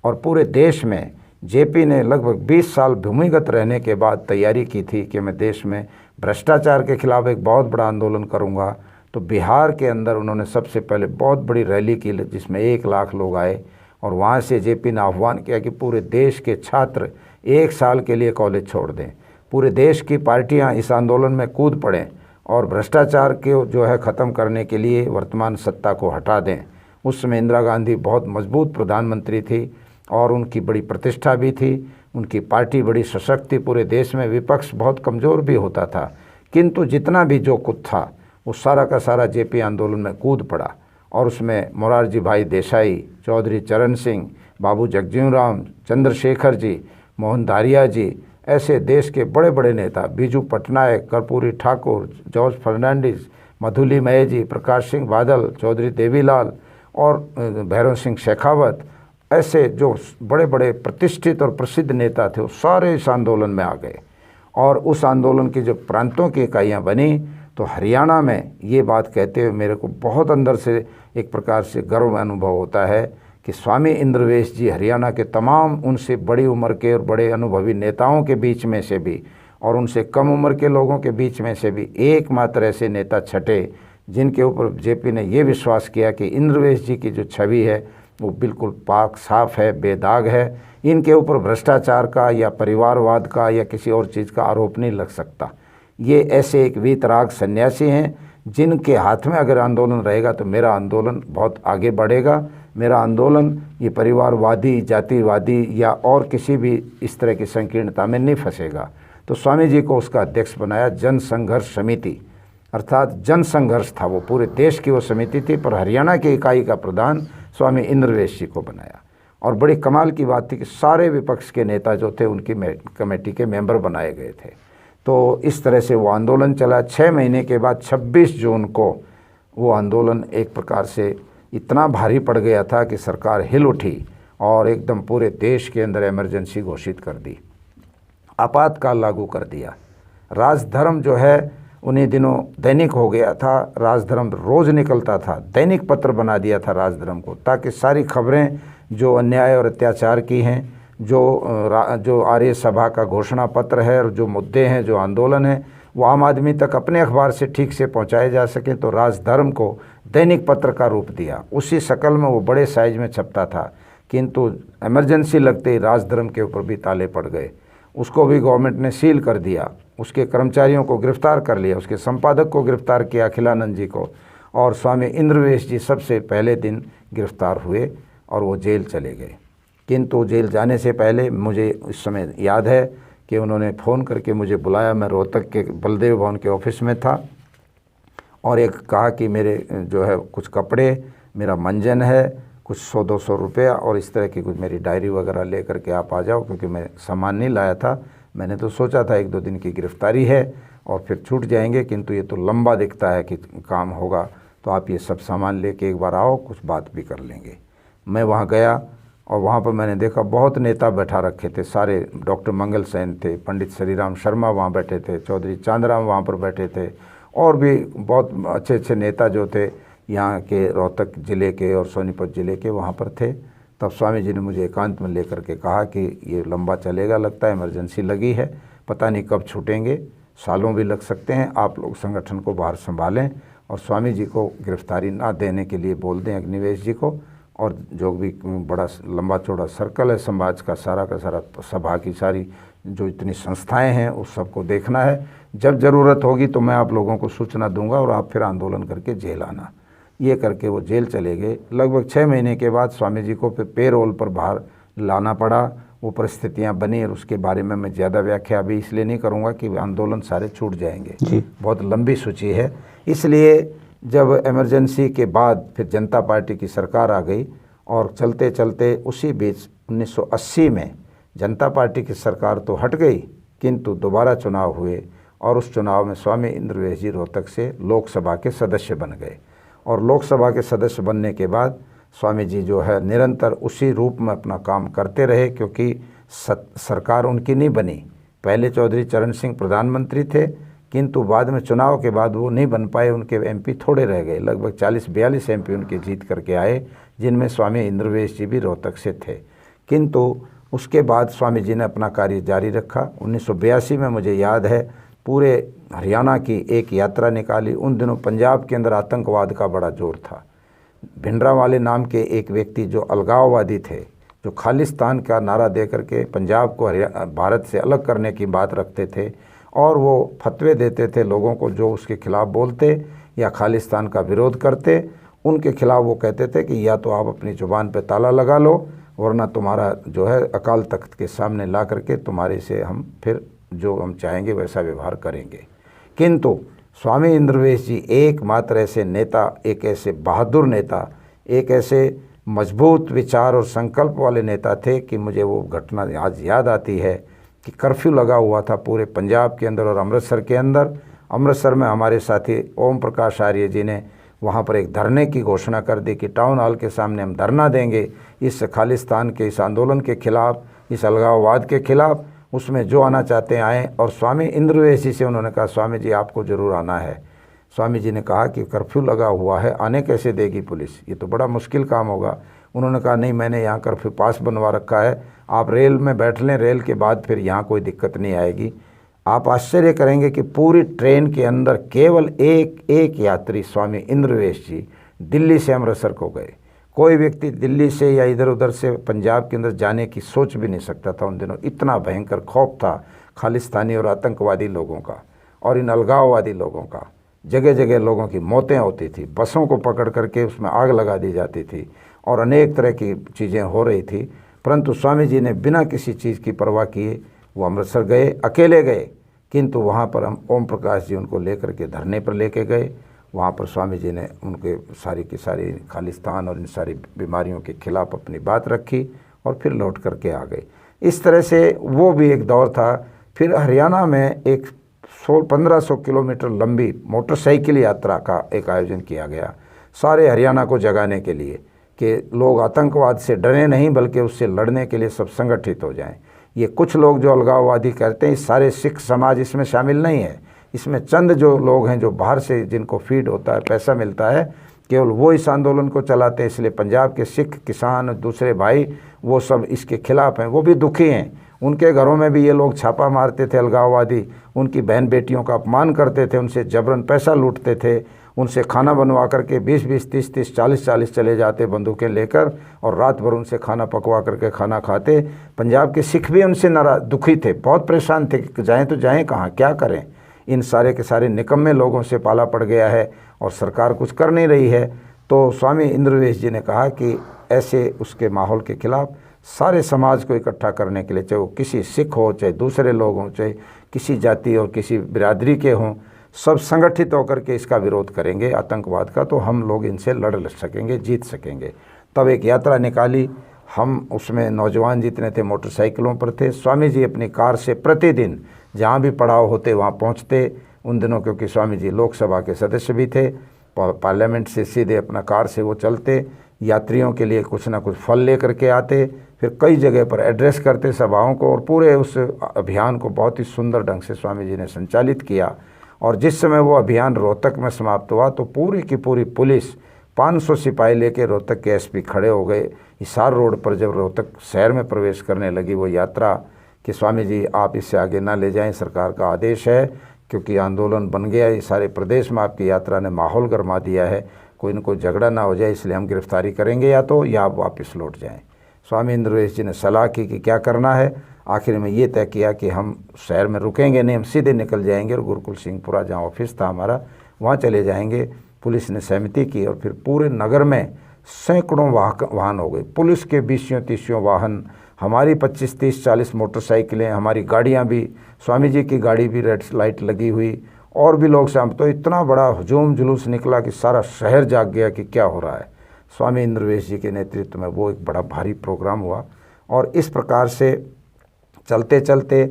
और पूरे देश में जेपी ने लगभग 20 साल भूमिगत रहने के बाद तैयारी की थी कि मैं देश में भ्रष्टाचार के खिलाफ एक बहुत बड़ा आंदोलन करूंगा। तो बिहार के अंदर उन्होंने सबसे पहले बहुत बड़ी रैली की जिसमें 1 लाख लोग आए और वहाँ से जेपी ने आह्वान किया कि पूरे देश के छात्र 1 साल के लिए कॉलेज छोड़ दें, पूरे देश की पार्टियाँ इस आंदोलन में कूद पड़ें और भ्रष्टाचार के जो है ख़त्म करने के लिए वर्तमान सत्ता को हटा दें। उस समय इंदिरा गांधी बहुत मजबूत प्रधानमंत्री थी और उनकी बड़ी प्रतिष्ठा भी थी, उनकी पार्टी बड़ी सशक्त थी। पूरे देश में विपक्ष बहुत कमज़ोर भी होता था, किंतु जितना भी जो कुछ था वो सारा का सारा जेपी आंदोलन में कूद पड़ा और उसमें मोरारजी भाई देसाई, चौधरी चरण सिंह, बाबू जगजीवन राम, चंद्रशेखर जी, मोहन दारिया जी, ऐसे देश के बड़े बड़े नेता, बीजू पटनायक, कर्पूरी ठाकुर, जॉर्ज फर्नांडिस, मधुलिमय जी, प्रकाश सिंह बादल, चौधरी देवीलाल और भैरव सिंह शेखावत, ऐसे जो बड़े बड़े प्रतिष्ठित और प्रसिद्ध नेता थे वो सारे इस आंदोलन में आ गए। और उस आंदोलन की जो प्रांतों की इकाइयाँ बनी तो हरियाणा में ये बात कहते हुए मेरे को बहुत अंदर से एक प्रकार से गर्व अनुभव होता है कि स्वामी इंद्रवेश जी हरियाणा के तमाम उनसे बड़ी उम्र के और बड़े अनुभवी नेताओं के बीच में से भी और उनसे कम उम्र के लोगों के बीच में से भी एकमात्र ऐसे नेता छटे जिनके ऊपर जेपी ने ये विश्वास किया कि इंद्रवेश जी की जो छवि है वो बिल्कुल पाक साफ है, बेदाग है। इनके ऊपर भ्रष्टाचार का या परिवारवाद का या किसी और चीज़ का आरोप नहीं लग सकता। ये ऐसे एक वीतराग सन्यासी हैं जिनके हाथ में अगर आंदोलन रहेगा तो मेरा आंदोलन बहुत आगे बढ़ेगा। मेरा आंदोलन ये परिवारवादी, जातिवादी या और किसी भी इस तरह की संकीर्णता में नहीं फंसेगा। तो स्वामी जी को उसका अध्यक्ष बनाया। जन संघर्ष समिति अर्थात जन संघर्ष था, वो पूरे देश की वो समिति थी, पर हरियाणा की इकाई का प्रधान स्वामी इंद्रवेश जी को बनाया। और बड़ी कमाल की बात थी कि सारे विपक्ष के नेता जो थे उनकी कमेटी के मेंबर बनाए गए थे। तो इस तरह से वो आंदोलन चला। 6 महीने के बाद 26 जून को वो आंदोलन एक प्रकार से इतना भारी पड़ गया था कि सरकार हिल उठी और एकदम पूरे देश के अंदर इमरजेंसी घोषित कर दी, आपातकाल लागू कर दिया। राजधर्म जो है उन्हीं दिनों दैनिक हो गया था। राजधर्म रोज़ निकलता था, दैनिक पत्र बना दिया था राजधर्म को, ताकि सारी खबरें जो अन्याय और अत्याचार की हैं, जो आर्य सभा का घोषणा पत्र है और जो मुद्दे हैं, जो आंदोलन है, वो आम आदमी तक अपने अखबार से ठीक से पहुंचाए जा सकें। तो राजधर्म को दैनिक पत्र का रूप दिया। उसी शक्ल में वो बड़े साइज में छपता था, किंतु इमरजेंसी लगते ही राजधर्म के ऊपर भी ताले पड़ गए। उसको भी गवर्नमेंट ने सील कर दिया, उसके कर्मचारियों को गिरफ्तार कर लिया, उसके संपादक को गिरफ्तार किया, अखिलानंद जी को, और स्वामी इंद्रवेश जी सबसे पहले दिन गिरफ्तार हुए और वो जेल चले गए। किंतु जेल जाने से पहले मुझे इस समय याद है कि उन्होंने फ़ोन करके मुझे बुलाया। मैं रोहतक के बलदेव भवन के ऑफिस में था और एक कहा कि मेरे जो है कुछ कपड़े, मेरा मंजन है, कुछ 100-200 रुपया और इस तरह की कुछ मेरी डायरी वगैरह ले करके आप आ जाओ, क्योंकि मैं सामान नहीं लाया था। मैंने तो सोचा था 1-2 दिन की गिरफ्तारी है और फिर छूट जाएंगे, किंतु ये तो लंबा दिखता है कि काम होगा, तो आप ये सब सामान लेके एक बार आओ, कुछ बात भी कर लेंगे। मैं वहाँ गया और वहाँ पर मैंने देखा बहुत नेता बैठा रखे थे सारे। डॉक्टर मंगल सेन थे, पंडित श्रीराम शर्मा वहाँ बैठे थे, चौधरी चांदराम वहाँ पर बैठे थे और भी बहुत अच्छे अच्छे नेता जो थे यहाँ के रोहतक ज़िले के और सोनीपत ज़िले के वहाँ पर थे। तब स्वामी जी ने मुझे एकांत में लेकर के कहा कि ये लंबा चलेगा, लगता है इमरजेंसी लगी है, पता नहीं कब छूटेंगे, सालों भी लग सकते हैं, आप लोग संगठन को बाहर संभालें और स्वामी जी को गिरफ्तारी ना देने के लिए बोल दें अग्निवेश जी को। और जो भी बड़ा लंबा चौड़ा सर्कल है समाज का सारा सभा की सारी जो इतनी संस्थाएं हैं उस सबको देखना है। जब ज़रूरत होगी तो मैं आप लोगों को सूचना दूंगा और आप फिर आंदोलन करके जेल आना। ये करके वो जेल चले गए। लगभग 6 महीने के बाद स्वामी जी को फिर पेरोल पर बाहर लाना पड़ा। वो परिस्थितियाँ बनी और उसके बारे में मैं ज़्यादा व्याख्या अभी इसलिए नहीं करूँगा कि आंदोलन सारे छूट जाएंगे, बहुत लंबी सूची है। इसलिए जब इमरजेंसी के बाद फिर जनता पार्टी की सरकार आ गई और चलते चलते उसी बीच 1980 में जनता पार्टी की सरकार तो हट गई, किंतु दोबारा चुनाव हुए और उस चुनाव में स्वामी इंद्रवेश जी रोहतक से लोकसभा के सदस्य बन गए। और लोकसभा के सदस्य बनने के बाद स्वामी जी जो है निरंतर उसी रूप में अपना काम करते रहे, क्योंकि सरकार उनकी नहीं बनी। पहले चौधरी चरण सिंह प्रधानमंत्री थे, किंतु बाद में चुनाव के बाद वो नहीं बन पाए, उनके एमपी थोड़े रह गए। लगभग 40-42 एमपी उनके जीत करके आए, जिनमें स्वामी इंद्रवेश जी भी रोहतक से थे। किंतु उसके बाद स्वामी जी ने अपना कार्य जारी रखा। 1982 में मुझे याद है पूरे हरियाणा की एक यात्रा निकाली। उन दिनों पंजाब के अंदर आतंकवाद का बड़ा जोर था। भिंडरावाले नाम के एक व्यक्ति जो अलगाववादी थे, जो खालिस्तान का नारा दे करके पंजाब को भारत से अलग करने की बात रखते थे, और वो फतवे देते थे लोगों को जो उसके खिलाफ़ बोलते या खालिस्तान का विरोध करते, उनके खिलाफ़ वो कहते थे कि या तो आप अपनी ज़ुबान पे ताला लगा लो, वरना तुम्हारा जो है अकाल तख्त के सामने ला करके तुम्हारे से हम फिर जो हम चाहेंगे वैसा व्यवहार करेंगे। किंतु स्वामी इंद्रवेश जी एकमात्र ऐसे नेता, एक ऐसे बहादुर नेता, एक ऐसे मजबूत विचार और संकल्प वाले नेता थे कि मुझे वो घटना आज याद आती है कि कर्फ्यू लगा हुआ था पूरे पंजाब के अंदर और अमृतसर के अंदर। अमृतसर में हमारे साथी ओम प्रकाश आर्य जी ने वहाँ पर एक धरने की घोषणा कर दी कि टाउन हॉल के सामने हम धरना देंगे इस खालिस्तान के इस आंदोलन के खिलाफ़, इस अलगाववाद के खिलाफ़। उसमें जो आना चाहते हैं आएँ। और स्वामी इंद्रवेश जी से उन्होंने कहा, स्वामी जी आपको ज़रूर आना है। स्वामी जी ने कहा कि कर्फ्यू लगा हुआ है, आने कैसे देगी पुलिस, ये तो बड़ा मुश्किल काम होगा। उन्होंने कहा नहीं, मैंने यहाँ कर्फ्यू पास बनवा रखा है, आप रेल में बैठ लें, रेल के बाद फिर यहाँ कोई दिक्कत नहीं आएगी। आप आश्चर्य करेंगे कि पूरी ट्रेन के अंदर केवल एक यात्री स्वामी इंद्रवेश जी दिल्ली से अमृतसर को गए। कोई व्यक्ति दिल्ली से या इधर उधर से पंजाब के अंदर जाने की सोच भी नहीं सकता था। उन दिनों इतना भयंकर खौफ था खालिस्तानी और आतंकवादी लोगों का और इन अलगाववादी लोगों का। जगह जगह लोगों की मौतें होती थी, बसों को पकड़ करके उसमें आग लगा दी जाती थी और अनेक तरह की चीज़ें हो रही थी। परंतु स्वामी जी ने बिना किसी चीज़ की परवाह किए वो अमृतसर गए, अकेले गए, किंतु वहाँ पर हम ओम प्रकाश जी उनको लेकर के धरने पर लेके गए। वहाँ पर स्वामी जी ने उनके सारी की सारी खालिस्तान और इन सारी बीमारियों के खिलाफ अपनी बात रखी और फिर लौट करके आ गए। इस तरह से वो भी एक दौर था। फिर हरियाणा में एक 1500 किलोमीटर लंबी मोटरसाइकिल यात्रा का एक आयोजन किया गया, सारे हरियाणा को जगाने के लिए कि लोग आतंकवाद से डरे नहीं बल्कि उससे लड़ने के लिए सब संगठित हो जाएं। ये कुछ लोग जो अलगाववादी करते हैं, सारे सिख समाज इसमें शामिल नहीं है। इसमें चंद जो लोग हैं जो बाहर से जिनको फीड होता है, पैसा मिलता है, केवल वो इस आंदोलन को चलाते हैं। इसलिए पंजाब के सिख किसान दूसरे भाई वो सब इसके खिलाफ़ हैं, वो भी दुखी हैं। उनके घरों में भी ये लोग छापा मारते थे अलगाववादी, उनकी बहन बेटियों का अपमान करते थे, उनसे जबरन पैसा लूटते थे, उनसे खाना बनवा करके 20-20, 30-30, 40-40 चले जाते बंदूकें लेकर और रात भर उनसे खाना पकवा करके खाना खाते। पंजाब के सिख भी उनसे दुखी थे, बहुत परेशान थे कि जाएँ तो जाएँ कहाँ, क्या करें। इन सारे के सारे निकम्मे लोगों से पाला पड़ गया है और सरकार कुछ कर नहीं रही है। तो स्वामी इंद्रवेश जी ने कहा कि ऐसे उसके माहौल के खिलाफ सारे समाज को इकट्ठा करने के लिए, चाहे वो किसी सिख हो, चाहे दूसरे लोग हों, चाहे किसी जाति और किसी बिरादरी के हों, सब संगठित होकर के इसका विरोध करेंगे आतंकवाद का, तो हम लोग इनसे लड़ सकेंगे, जीत सकेंगे। तब एक यात्रा निकाली। हम उसमें नौजवान जितने थे मोटरसाइकिलों पर थे। स्वामी जी अपनी कार से प्रतिदिन जहाँ भी पड़ाव होते वहाँ पहुँचते। उन दिनों क्योंकि स्वामी जी लोकसभा के सदस्य भी थे, पार्लियामेंट से सीधे अपना कार से वो चलते, यात्रियों के लिए कुछ ना कुछ फल ले करके आते, फिर कई जगह पर एड्रेस करते सभाओं को, और पूरे उस अभियान को बहुत ही सुंदर ढंग से स्वामी जी ने संचालित किया। और जिस समय वो अभियान रोहतक में समाप्त हुआ तो पूरी की पूरी पुलिस 500 सिपाही लेके रोहतक के एसपी खड़े हो गए हिसार रोड पर। जब रोहतक शहर में प्रवेश करने लगी वो यात्रा कि स्वामी जी आप इससे आगे ना ले जाएं, सरकार का आदेश है, क्योंकि आंदोलन बन गया है, सारे प्रदेश में आपकी यात्रा ने माहौल गरमा दिया है, कोई न कोई झगड़ा ना हो जाए, इसलिए हम गिरफ्तारी करेंगे या तो या आप वापस लौट जाएं। स्वामी इंद्रवेश जी ने सलाह की कि क्या करना है। आखिर में ये तय किया कि हम शहर में रुकेंगे नहीं, हम सीधे निकल जाएंगे और गुरुकुल सिंहपुरा जहाँ ऑफिस था हमारा वहाँ चले जाएंगे। पुलिस ने सहमति की और फिर पूरे नगर में सैकड़ों वाहन हो गए, पुलिस के 20-30 वाहन, हमारी 25, 30, 40 मोटरसाइकिलें, हमारी गाड़ियाँ भी, स्वामी जी की गाड़ी भी रेड लाइट लगी हुई, और भी लोग शाम। तो इतना बड़ा हुजूम जुलूस निकला कि सारा शहर जाग गया कि क्या हो रहा है। स्वामी इंद्रवेश जी के नेतृत्व में वो एक बड़ा भारी प्रोग्राम हुआ और इस प्रकार से चलते चलते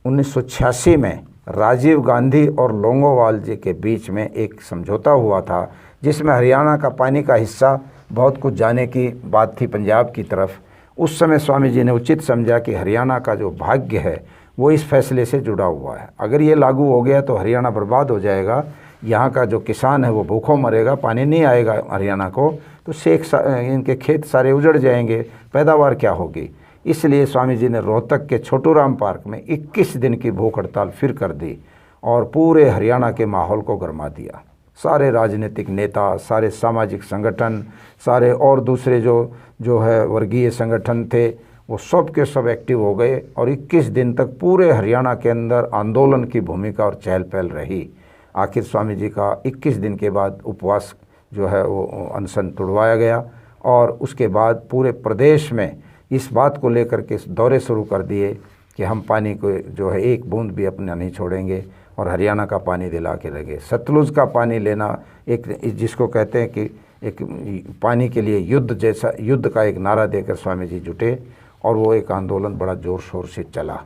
1986 में राजीव गांधी और लोंगोवाल जी के बीच में एक समझौता हुआ था, जिसमें हरियाणा का पानी का हिस्सा बहुत कुछ जाने की बात थी पंजाब की तरफ। उस समय स्वामी जी ने उचित समझा कि हरियाणा का जो भाग्य है वो इस फैसले से जुड़ा हुआ है। अगर ये लागू हो गया तो हरियाणा बर्बाद हो जाएगा, यहाँ का जो किसान है वो भूखों मरेगा, पानी नहीं आएगा हरियाणा को, तो इनके खेत सारे उजड़ जाएंगे, पैदावार क्या होगी। इसलिए स्वामी जी ने रोहतक के छोटूराम पार्क में 21 दिन की भूख हड़ताल फिर कर दी और पूरे हरियाणा के माहौल को गरमा दिया। सारे राजनीतिक नेता, सारे सामाजिक संगठन, सारे और दूसरे जो है वर्गीय संगठन थे, वो सब के सब एक्टिव हो गए और 21 दिन तक पूरे हरियाणा के अंदर आंदोलन की भूमिका और चहल पहल रही। आखिर स्वामी जी का 21 दिन के बाद उपवास जो है वो अनशन तुड़वाया गया और उसके बाद पूरे प्रदेश में इस बात को लेकर के दौरे शुरू कर दिए कि हम पानी को जो है एक बूंद भी अपना नहीं छोड़ेंगे और हरियाणा का पानी दिला के लगे। सतलुज का पानी लेना एक, जिसको कहते हैं कि एक पानी के लिए युद्ध का एक नारा देकर स्वामी जी जुटे और वो एक आंदोलन बड़ा ज़ोर शोर से चला।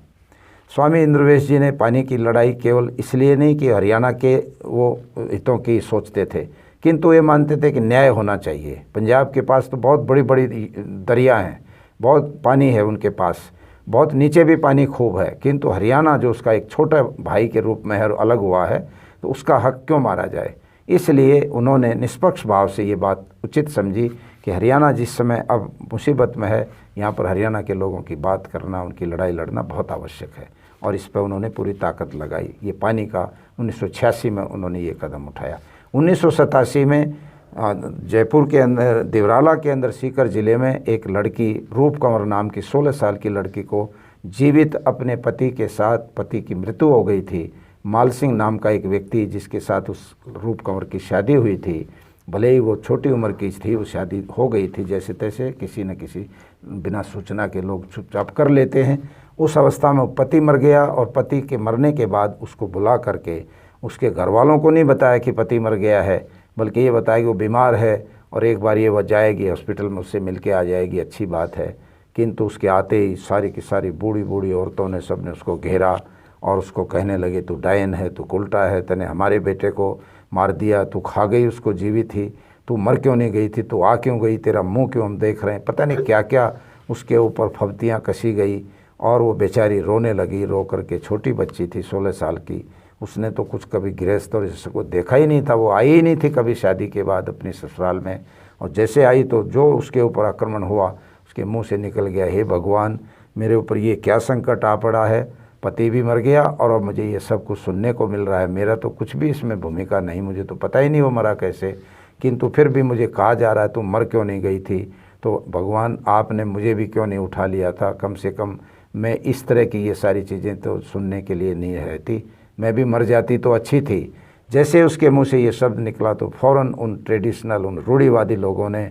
स्वामी इंद्रवेश जी ने पानी की लड़ाई केवल इसलिए नहीं कि हरियाणा के वो हितों की सोचते थे, किंतु ये मानते थे कि न्याय होना चाहिए। पंजाब के पास तो बहुत बड़ी बड़ी दरिया हैं, बहुत पानी है उनके पास, बहुत नीचे भी पानी खूब है, किंतु हरियाणा जो उसका एक छोटा भाई के रूप में है, अलग हुआ है, तो उसका हक क्यों मारा जाए। इसलिए उन्होंने निष्पक्ष भाव से ये बात उचित समझी कि हरियाणा जिस समय अब मुसीबत में है, यहाँ पर हरियाणा के लोगों की बात करना, उनकी लड़ाई लड़ना बहुत आवश्यक है और इस पर उन्होंने पूरी ताकत लगाई। ये पानी का 1986 में उन्होंने ये कदम उठाया। 1987 में जयपुर के अंदर देवराला के अंदर सीकर ज़िले में एक लड़की रूप कंवर नाम की 16 साल की लड़की को जीवित अपने पति के साथ, पति की मृत्यु हो गई थी। माल सिंह नाम का एक व्यक्ति जिसके साथ उस रूप कंवर की शादी हुई थी, भले ही वो छोटी उम्र की थी, वो शादी हो गई थी जैसे तैसे, किसी न किसी बिना सूचना के लोग चुपचाप कर लेते हैं। उस अवस्था में पति मर गया और पति के मरने के बाद उसको बुला करके उसके घर वालों को नहीं बताया कि पति मर गया है, बल्कि ये बताया कि वो बीमार है और एक बार ये वह जाएगी हॉस्पिटल में, उससे मिल के आ जाएगी, अच्छी बात है। किंतु उसके आते ही सारी की सारी बूढ़ी बूढ़ी औरतों ने, सब ने उसको घेरा और उसको कहने लगे, तू डायन है, तू उल्टा है, तूने हमारे बेटे को मार दिया, तू खा गई उसको जीवित ही, तू मर क्यों नहीं गई थी, तू आ क्यों गई, तेरा मुंह क्यों हम देख रहे हैं। पता नहीं क्या क्या उसके ऊपर फब्तियाँ कसी गई और वो बेचारी रोने लगी। रो करके, छोटी बच्ची थी 16 साल की, उसने तो कुछ कभी गृहस्थ और इसको देखा ही नहीं था, वो आई ही नहीं थी कभी शादी के बाद अपनी ससुराल में, और जैसे आई तो जो उसके ऊपर आक्रमण हुआ उसके मुंह से निकल गया, हे भगवान मेरे ऊपर ये क्या संकट आ पड़ा है, पति भी मर गया और अब मुझे ये सब कुछ सुनने को मिल रहा है, मेरा तो कुछ भी इसमें भूमिका नहीं, मुझे तो पता ही नहीं वो मरा कैसे, किंतु फिर भी मुझे कहा जा रहा है तुम मर क्यों नहीं गई थी, तो भगवान आपने मुझे भी क्यों नहीं उठा लिया था, कम से कम मैं इस तरह की ये सारी चीज़ें तो सुनने के लिए नहीं रहती, मैं भी मर जाती तो अच्छी थी। जैसे उसके मुंह से ये शब्द निकला तो फ़ौरन उन ट्रेडिशनल, उन रूढ़िवादी लोगों ने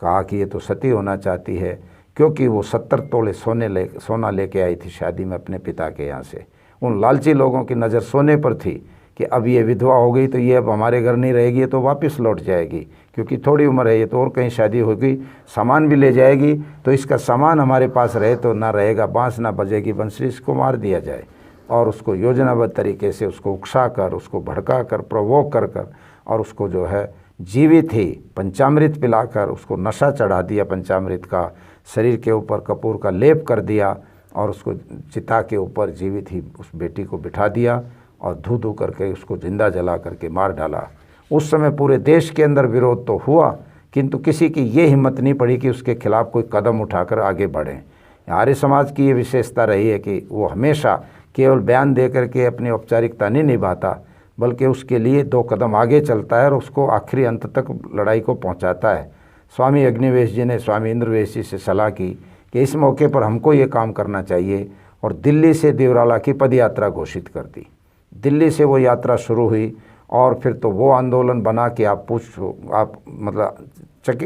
कहा कि ये तो सती होना चाहती है, क्योंकि वो 70 तोले सोना लेके आई थी शादी में अपने पिता के यहाँ से। उन लालची लोगों की नज़र सोने पर थी कि अब ये विधवा हो गई तो ये अब हमारे घर नहीं रहेगी, ये तो वापस लौट जाएगी, क्योंकि थोड़ी उम्र है, ये तो और कहीं शादी होगी, सामान भी ले जाएगी, तो इसका सामान हमारे पास रहे तो ना रहेगा, बाँस ना बजेगी बंसरी, इसको मार दिया जाए। और उसको योजनाबद्ध तरीके से उसको उकसा कर, उसको भड़का कर, प्रोवोक कर और उसको जो है जीवित ही पंचामृत पिलाकर उसको नशा चढ़ा दिया पंचामृत का, शरीर के ऊपर कपूर का लेप कर दिया और उसको चिता के ऊपर जीवित ही उस बेटी को बिठा दिया और धू करके उसको जिंदा जला करके मार डाला। उस समय पूरे देश के अंदर विरोध तो हुआ, किंतु किसी की ये हिम्मत नहीं पड़ी कि उसके खिलाफ कोई कदम उठाकर आगे बढ़ें। आर्य समाज की ये विशेषता रही है कि वो हमेशा केवल बयान दे करके अपनी औपचारिकता नहीं निभाता, बल्कि उसके लिए 2 कदम आगे चलता है और उसको आखिरी अंत तक लड़ाई को पहुंचाता है। स्वामी अग्निवेश जी ने स्वामी इंद्रवेश जी से सलाह की कि इस मौके पर हमको ये काम करना चाहिए और दिल्ली से देवराला की पदयात्रा घोषित कर दी। दिल्ली से वो यात्रा शुरू हुई और फिर तो वो आंदोलन बना कि आप मतलब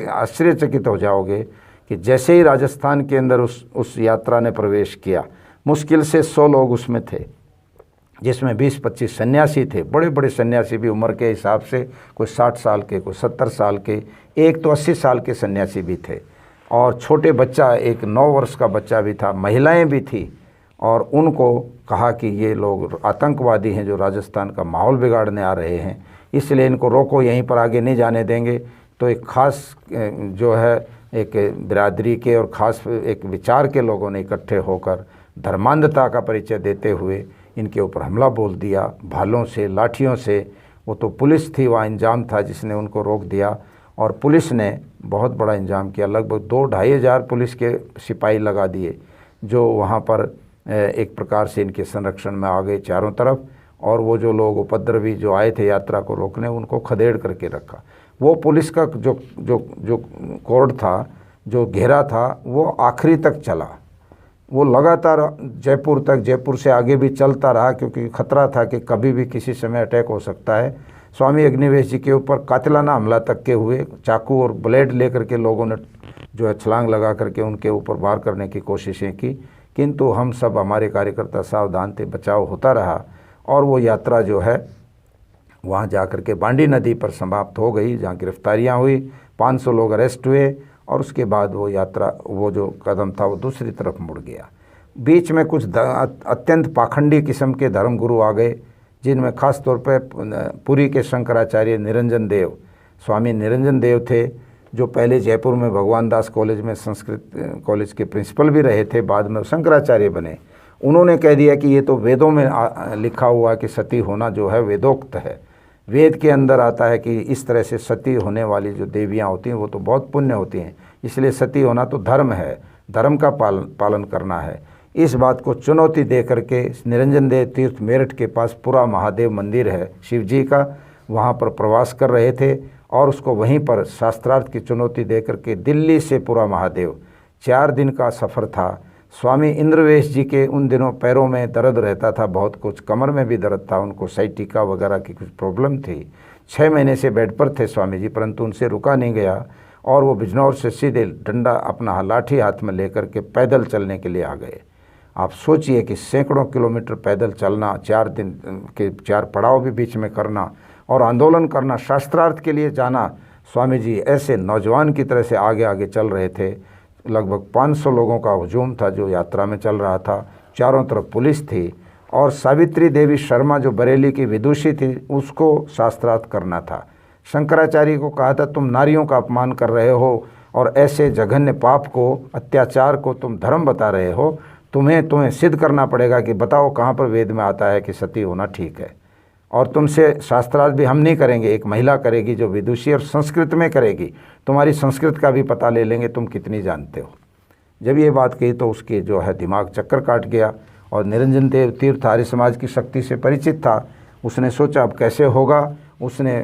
आश्चर्यचकित हो जाओगे कि जैसे ही राजस्थान के अंदर उस यात्रा ने प्रवेश किया, मुश्किल से 100 लोग उसमें थे, जिसमें 20-25 सन्यासी थे, बड़े बड़े सन्यासी भी उम्र के हिसाब से, कोई 60 साल के, कोई 70 साल के, एक तो 80 साल के सन्यासी भी थे और छोटे बच्चा, एक 9 वर्ष का बच्चा भी था, महिलाएं भी थी और उनको कहा कि ये लोग आतंकवादी हैं जो राजस्थान का माहौल बिगाड़ने आ रहे हैं, इसलिए इनको रोको, यहीं पर आगे नहीं जाने देंगे। तो एक ख़ास जो है एक बिरादरी के और ख़ास एक विचार के लोगों ने इकट्ठे होकर धर्मांधता का परिचय देते हुए इनके ऊपर हमला बोल दिया, भालों से, लाठियों से। वो तो पुलिस थी, वहाँ इंजाम था जिसने उनको रोक दिया, और पुलिस ने बहुत बड़ा इंजाम किया। लगभग 2-2.5 हज़ार पुलिस के सिपाही लगा दिए जो वहाँ पर एक प्रकार से इनके संरक्षण में आ गए चारों तरफ। और वो जो लोग उपद्रवी जो आए थे यात्रा को रोकने, उनको खदेड़ करके रखा। वो पुलिस का जो जो जो कोर्ड था, जो घेरा था, वो आखिरी तक चला। वो लगातार जयपुर तक, जयपुर से आगे भी चलता रहा, क्योंकि खतरा था कि कभी भी किसी समय अटैक हो सकता है। स्वामी अग्निवेश जी के ऊपर कातिलाना हमला तक के हुए, चाकू और ब्लेड लेकर के लोगों ने जो है छलांग लगा करके उनके ऊपर वार करने की कोशिशें की, किंतु हम सब, हमारे कार्यकर्ता सावधान थे, बचाव होता रहा। और वो यात्रा जो है वहाँ जा कर के बांडी नदी पर समाप्त हो गई, जहाँ गिरफ्तारियाँ हुई, 500 लोग अरेस्ट हुए, और उसके बाद वो यात्रा, वो जो कदम था वो दूसरी तरफ मुड़ गया। बीच में कुछ अत्यंत पाखंडी किस्म के धर्मगुरु आ गए, जिनमें ख़ास तौर पर पुरी के शंकराचार्य निरंजन देव, स्वामी निरंजन देव थे, जो पहले जयपुर में भगवान दास कॉलेज में संस्कृत कॉलेज के प्रिंसिपल भी रहे थे, बाद में शंकराचार्य बने। उन्होंने कह दिया कि ये तो वेदों में लिखा हुआ कि सती होना जो है वेदोक्त है, वेद के अंदर आता है कि इस तरह से सती होने वाली जो देवियाँ होती हैं वो तो बहुत पुण्य होती हैं, इसलिए सती होना तो धर्म है, धर्म का पालन करना है। इस बात को चुनौती दे करके निरंजन देव तीर्थ मेरठ के पास पूरा महादेव मंदिर है शिव जी का, वहाँ पर प्रवास कर रहे थे, और उसको वहीं पर शास्त्रार्थ की चुनौती दे करके दिल्ली से पूरा महादेव 4 दिन का सफ़र था। स्वामी इंद्रवेश जी के उन दिनों पैरों में दर्द रहता था, बहुत कुछ, कमर में भी दर्द था, उनको साइटिका वगैरह की कुछ प्रॉब्लम थी। 6 महीने से बेड पर थे स्वामी जी, परंतु उनसे रुका नहीं गया, और वो बिजनौर से सीधे डंडा अपना लाठी हाथ में लेकर के पैदल चलने के लिए आ गए। आप सोचिए कि सैकड़ों किलोमीटर पैदल चलना, 4 दिन के 4 पड़ाव भी बीच में करना, और आंदोलन करना, शास्त्रार्थ के लिए जाना। स्वामी जी ऐसे नौजवान की तरह से आगे आगे चल रहे थे। लगभग 500 लोगों का हुजूम था जो यात्रा में चल रहा था, चारों तरफ पुलिस थी, और सावित्री देवी शर्मा जो बरेली की विदुषी थी, उसको शास्त्रार्थ करना था। शंकराचार्य को कहा था, तुम नारियों का अपमान कर रहे हो, और ऐसे जघन्य पाप को, अत्याचार को तुम धर्म बता रहे हो, तुम्हें सिद्ध करना पड़ेगा कि बताओ कहाँ पर वेद में आता है कि सती होना ठीक है। और तुमसे शास्त्रार्थ भी हम नहीं करेंगे, एक महिला करेगी जो विदुषी और संस्कृत में करेगी, तुम्हारी संस्कृत का भी पता ले लेंगे तुम कितनी जानते हो। जब ये बात कही तो उसके जो है दिमाग चक्कर काट गया, और निरंजन देव तीर्थ आर्य समाज की शक्ति से परिचित था। उसने सोचा अब कैसे होगा। उसने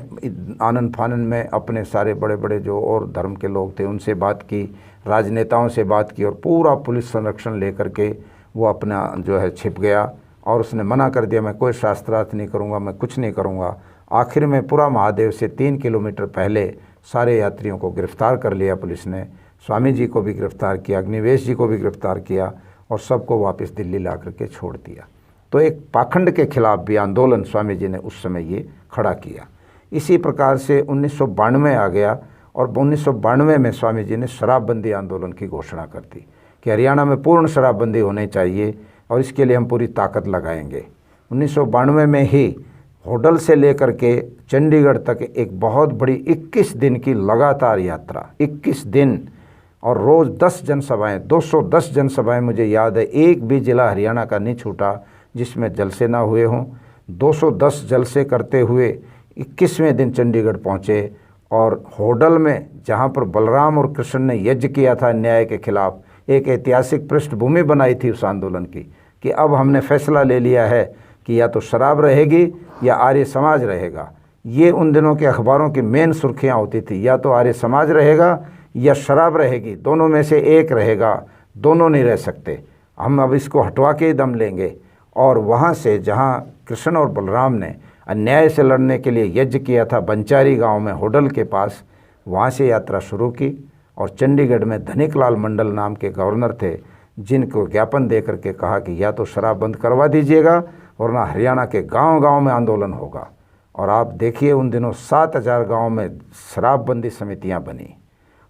आनन फानन में अपने सारे बड़े बड़े जो और धर्म के लोग थे उनसे बात की, राजनेताओं से बात की, और पूरा पुलिस संरक्षण लेकर के वो अपना जो है छिप गया, और उसने मना कर दिया, मैं कोई शास्त्रार्थ नहीं करूँगा, मैं कुछ नहीं करूँगा। आखिर में पूरा महादेव से 3 किलोमीटर पहले सारे यात्रियों को गिरफ्तार कर लिया पुलिस ने। स्वामी जी को भी गिरफ्तार किया, अग्निवेश जी को भी गिरफ्तार किया, और सबको वापस दिल्ली ला करके छोड़ दिया। तो एक पाखंड के खिलाफ भी आंदोलन स्वामी जी ने उस समय ये खड़ा किया। इसी प्रकार से 1992 आ गया, और 1992 में स्वामी जी ने शराबबंदी आंदोलन की घोषणा कर दी कि हरियाणा में पूर्ण शराबबंदी होनी चाहिए, और इसके लिए हम पूरी ताकत लगाएंगे। 1992 में ही होडल से लेकर के चंडीगढ़ तक एक बहुत बड़ी 21 दिन की लगातार यात्रा, 21 दिन, और रोज़ 10 जनसभाएँ, 210 जनसभाएँ मुझे याद है, एक भी ज़िला हरियाणा का नहीं छूटा जिसमें जलसे ना हुए हों। 210 जलसे करते हुए 21वें दिन चंडीगढ़ पहुँचे, और होडल में जहाँ पर बलराम और कृष्ण ने यज्ञ किया था न्याय के खिलाफ, एक ऐतिहासिक पृष्ठभूमि बनाई थी उस आंदोलन की, कि अब हमने फैसला ले लिया है कि या तो शराब रहेगी या आर्य समाज रहेगा। ये उन दिनों के अखबारों की मेन सुर्खियाँ होती थी, या तो आर्य समाज रहेगा या शराब रहेगी, दोनों में से एक रहेगा, दोनों नहीं रह सकते। हम अब इसको हटवा के ही दम लेंगे। और वहाँ से जहाँ कृष्ण और बलराम ने अन्याय से लड़ने के लिए यज्ञ किया था बंचारी गांव में होडल के पास, वहाँ से यात्रा शुरू की, और चंडीगढ़ में धनिकलाल मंडल नाम के गवर्नर थे, जिनको ज्ञापन दे करके कहा कि या तो शराब बंद करवा दीजिएगा, वरना हरियाणा के गांव-गांव में आंदोलन होगा। और आप देखिए उन दिनों 7000 गांव में शराबबंदी समितियां बनी,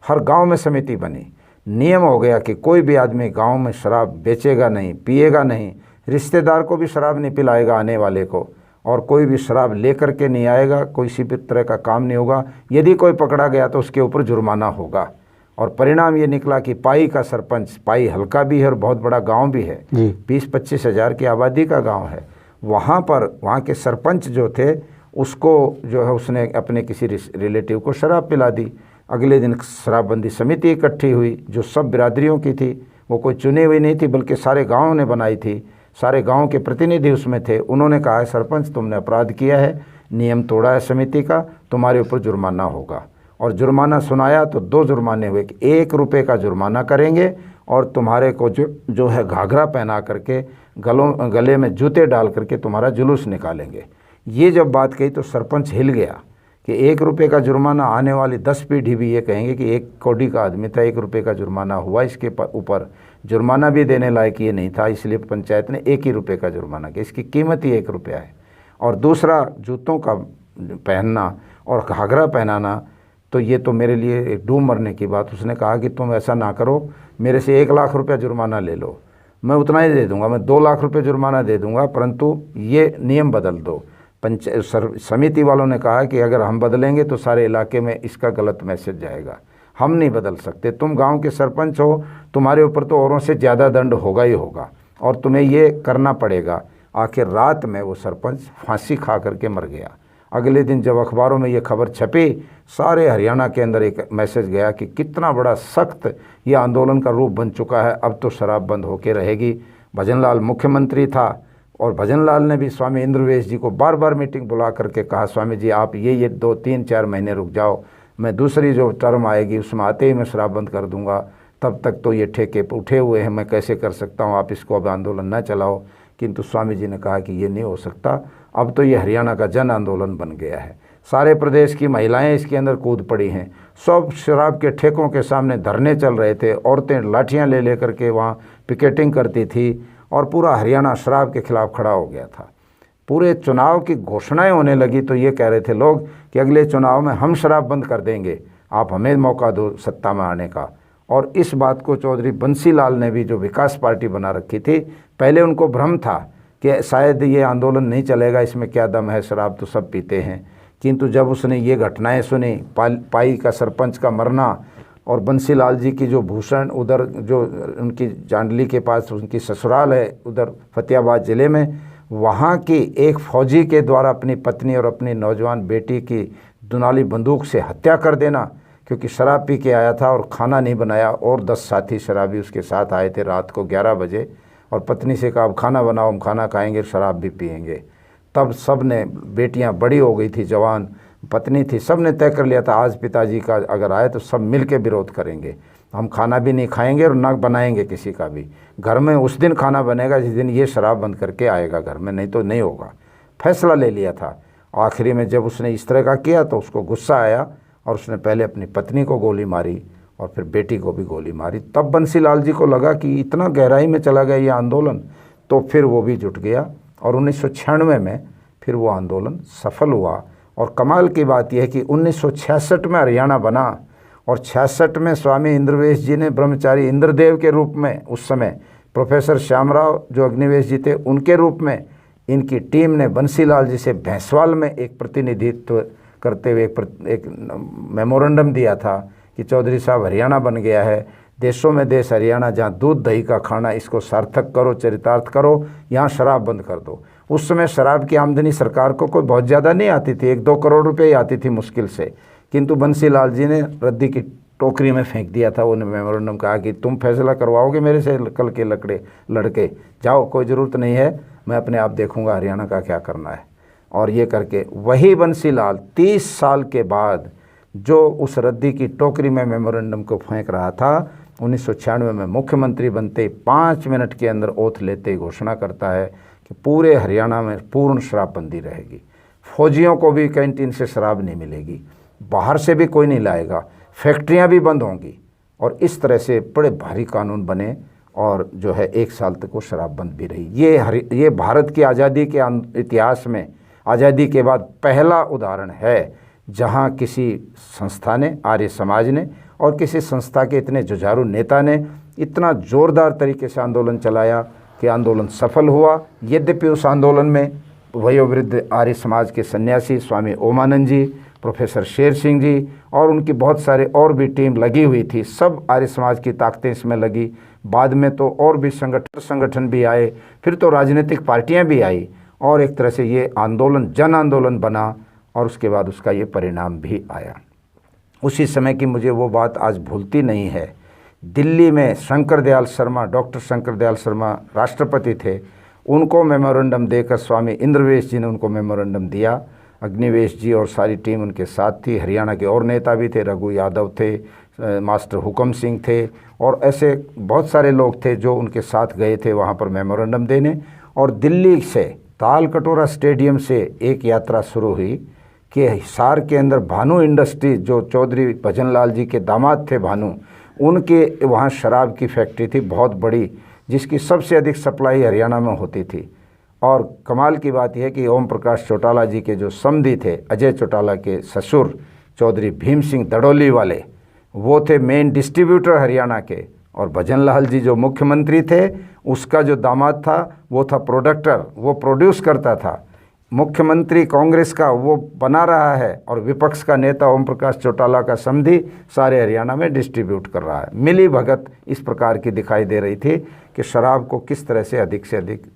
हर गांव में समिति बनी। नियम हो गया कि कोई भी आदमी गांव में शराब बेचेगा नहीं, पिएगा नहीं, रिश्तेदार को भी शराब नहीं पिलाएगा आने वाले को, और कोई भी शराब लेकर के नहीं आएगा, कोई किसी भी तरह का काम नहीं होगा। यदि कोई पकड़ा गया तो उसके ऊपर जुर्माना होगा। और परिणाम ये निकला कि पाई का सरपंच, पाई हल्का भी है और बहुत बड़ा गांव भी है, 20-25 हज़ार की आबादी का गांव है। वहाँ पर वहाँ के सरपंच जो थे उसको जो है उसने अपने किसी रिलेटिव को शराब पिला दी। अगले दिन शराबबंदी समिति इकट्ठी हुई जो सब बिरादरियों की थी, वो कोई चुनी हुई नहीं थी बल्कि सारे गाँव ने बनाई थी, सारे गांव के प्रतिनिधि उसमें थे। उन्होंने कहा है सरपंच तुमने अपराध किया है, नियम तोड़ा है समिति का, तुम्हारे ऊपर जुर्माना होगा। और जुर्माना सुनाया तो 2 जुर्माने हुए कि 1 रुपये का जुर्माना करेंगे और तुम्हारे को जो है घाघरा पहना करके गले में जूते डाल करके तुम्हारा जुलूस निकालेंगे। ये जब बात कही तो सरपंच हिल गया कि 1 रुपये का जुर्माना, आने वाली 10 पीढ़ी भी ये कहेंगे कि 1 कौड़ी का आदमी था, 1 रुपये का जुर्माना हुआ। इसके ऊपर जुर्माना भी देने लायक ये नहीं था, इसलिए पंचायत ने 1 ही रुपये का जुर्माना किया। इसकी कीमत ही 1 रुपया है। और दूसरा जूतों का पहनना और घाघरा पहनाना, तो ये तो मेरे लिए डूब मरने की बात। उसने कहा कि तुम ऐसा ना करो, मेरे से 1 लाख रुपया जुर्माना ले लो, मैं उतना ही दे दूंगा, मैं 2 लाख रुपये जुर्माना दे दूंगा, परंतु ये नियम बदल दो। समिति वालों ने कहा कि अगर हम बदलेंगे तो सारे इलाके में इसका गलत मैसेज जाएगा, हम नहीं बदल सकते, तुम गांव के सरपंच हो, तुम्हारे ऊपर तो औरों से ज़्यादा दंड होगा ही होगा और तुम्हें ये करना पड़ेगा। आखिर रात में वो सरपंच फांसी खा करके मर गया। अगले दिन जब अखबारों में ये खबर छपी, सारे हरियाणा के अंदर एक मैसेज गया कि कितना बड़ा सख्त ये आंदोलन का रूप बन चुका है, अब तो शराब बंद होके रहेगी। भजनलाल मुख्यमंत्री था और भजनलाल ने भी स्वामी इंद्रवेश जी को बार बार मीटिंग बुला करके कहा, स्वामी जी आप ये 2-3-4 महीने रुक जाओ, मैं दूसरी जो टर्म आएगी उसमें आते ही मैं शराब बंद कर दूंगा, तब तक तो ये ठेके उठे हुए हैं, मैं कैसे कर सकता हूँ, आप इसको अब आंदोलन ना चलाओ। किंतु स्वामी जी ने कहा कि ये नहीं हो सकता, अब तो ये हरियाणा का जन आंदोलन बन गया है। सारे प्रदेश की महिलाएं इसके अंदर कूद पड़ी हैं, सब शराब के ठेकों के सामने धरने चल रहे थे, औरतें लाठियां ले लेकर के वहाँ पिकेटिंग करती थी और पूरा हरियाणा शराब के खिलाफ खड़ा हो गया था। पूरे चुनाव की घोषणाएं होने लगी तो ये कह रहे थे लोग कि अगले चुनाव में हम शराब बंद कर देंगे, आप हमें मौका दो सत्ता में आने का। और इस बात को चौधरी बंसीलाल ने भी, जो विकास पार्टी बना रखी थी, पहले उनको भ्रम था कि शायद ये आंदोलन नहीं चलेगा, इसमें क्या दम है, शराब तो सब पीते हैं। किंतु जब उसने ये घटनाएं सुनी, पाई का सरपंच का मरना और बंसीलाल जी की जो भूषण, उधर जो उनकी जांडली के पास उनकी ससुराल है उधर फतेहाबाद ज़िले में, वहाँ की एक फौजी के द्वारा अपनी पत्नी और अपनी नौजवान बेटी की दुनाली बंदूक से हत्या कर देना, क्योंकि शराब पी के आया था और खाना नहीं बनाया, और 10 साथी शराबी उसके साथ आए थे रात को 11 बजे, और पत्नी से कहा अब खाना बनाओ, हम खाना खाएंगे, शराब भी पिएंगे। तब सब ने, बेटियां बड़ी हो गई थी, जवान पत्नी थी, सब ने तय कर लिया था आज पिताजी का अगर आए तो सब मिल के विरोध करेंगे, हम खाना भी नहीं खाएंगे और ना बनाएंगे किसी का भी। घर में उस दिन खाना बनेगा जिस दिन ये शराब बंद करके आएगा घर में, नहीं तो नहीं होगा। फैसला ले लिया था। आखिरी में जब उसने इस तरह का किया तो उसको गुस्सा आया और उसने पहले अपनी पत्नी को गोली मारी और फिर बेटी को भी गोली मारी। तब बंसीलाल जी को लगा कि इतना गहराई में चला गया ये आंदोलन, तो फिर वो भी जुट गया और 1996 में फिर वो आंदोलन सफल हुआ। और कमाल की बात यह है कि 1966 में हरियाणा बना और 66 में स्वामी इंद्रवेश जी ने ब्रह्मचारी इंद्रदेव के रूप में, उस समय प्रोफेसर श्यामराव जो अग्निवेश जी थे उनके रूप में, इनकी टीम ने बंसीलाल जी से भैंसवाल में एक प्रतिनिधित्व करते हुए एक मेमोरेंडम दिया था कि चौधरी साहब हरियाणा बन गया है, देशों में देश हरियाणा, जहाँ दूध दही का खाना, इसको सार्थक करो, चरितार्थ करो, यहाँ शराब बंद कर दो। उस समय शराब की आमदनी सरकार को कोई बहुत ज़्यादा नहीं आती थी, 1-2 करोड़ रुपए ही आती थी मुश्किल से, किंतु बंसीलाल जी ने रद्दी की टोकरी में फेंक दिया था। उन्होंने मेमोरेंडम कहा कि तुम फैसला करवाओगे मेरे से कल के लड़के, जाओ, कोई ज़रूरत नहीं है, मैं अपने आप देखूँगा हरियाणा का क्या करना है। और ये करके वही बंसीलाल 30 साल के बाद जो उस रद्दी की टोकरी में मेमोरेंडम को फेंक रहा था, 1996 में मुख्यमंत्री बनते 5 मिनट के अंदर ओथ लेते ही घोषणा करता है कि पूरे हरियाणा में पूर्ण शराबबंदी रहेगी, फौजियों को भी कैंटीन से शराब नहीं मिलेगी, बाहर से भी कोई नहीं लाएगा, फैक्ट्रियां भी बंद होंगी। और इस तरह से बड़े भारी कानून बने और जो है 1 साल तक वो शराब बंद भी रही। ये भारत की आज़ादी के इतिहास में आज़ादी के बाद पहला उदाहरण है जहाँ किसी संस्था ने, आर्य समाज ने और किसी संस्था के इतने जुझारू नेता ने इतना ज़ोरदार तरीके से आंदोलन चलाया कि आंदोलन सफल हुआ। यद्यपि उस आंदोलन में वयोवृद्ध आर्य समाज के सन्यासी स्वामी ओमानंद जी, प्रोफेसर शेर सिंह जी और उनकी बहुत सारे और भी टीम लगी हुई थी। सब आर्य समाज की ताकतें इसमें लगी। बाद में तो और भी संगठन भी आए, फिर तो राजनीतिक पार्टियां भी आई और एक तरह से ये आंदोलन जन आंदोलन बना और उसके बाद उसका ये परिणाम भी आया। उसी समय की मुझे वो बात आज भूलती नहीं है। दिल्ली में शंकर दयाल शर्मा, डॉक्टर शंकर दयाल शर्मा राष्ट्रपति थे, उनको मेमोरेंडम देकर स्वामी इंद्रवेश जी ने उनको मेमोरेंडम दिया। अग्निवेश जी और सारी टीम उनके साथ थी। हरियाणा के और नेता भी थे, रघु यादव थे, मास्टर हुकम सिंह थे और ऐसे बहुत सारे लोग थे जो उनके साथ गए थे वहाँ पर मेमोरेंडम देने। और दिल्ली से ताल कटोरा स्टेडियम से एक यात्रा शुरू हुई कि हिसार के अंदर भानु इंडस्ट्री, जो चौधरी भजन लाल जी के दामाद थे भानु, उनके वहाँ शराब की फैक्ट्री थी बहुत बड़ी, जिसकी सबसे अधिक सप्लाई हरियाणा में होती थी। और कमाल की बात यह है कि ओम प्रकाश चौटाला जी के जो समधी थे, अजय चौटाला के ससुर चौधरी भीम सिंह दड़ोली वाले, वो थे मेन डिस्ट्रीब्यूटर हरियाणा के। और भजन लाल जी जो मुख्यमंत्री थे, उसका जो दामाद था वो था प्रोडक्टर, वो प्रोड्यूस करता था। मुख्यमंत्री कांग्रेस का वो बना रहा है और विपक्ष का नेता ओम प्रकाश चौटाला का समधी सारे हरियाणा में डिस्ट्रीब्यूट कर रहा है। मिली भगत इस प्रकार की दिखाई दे रही थी कि शराब को किस तरह से अधिक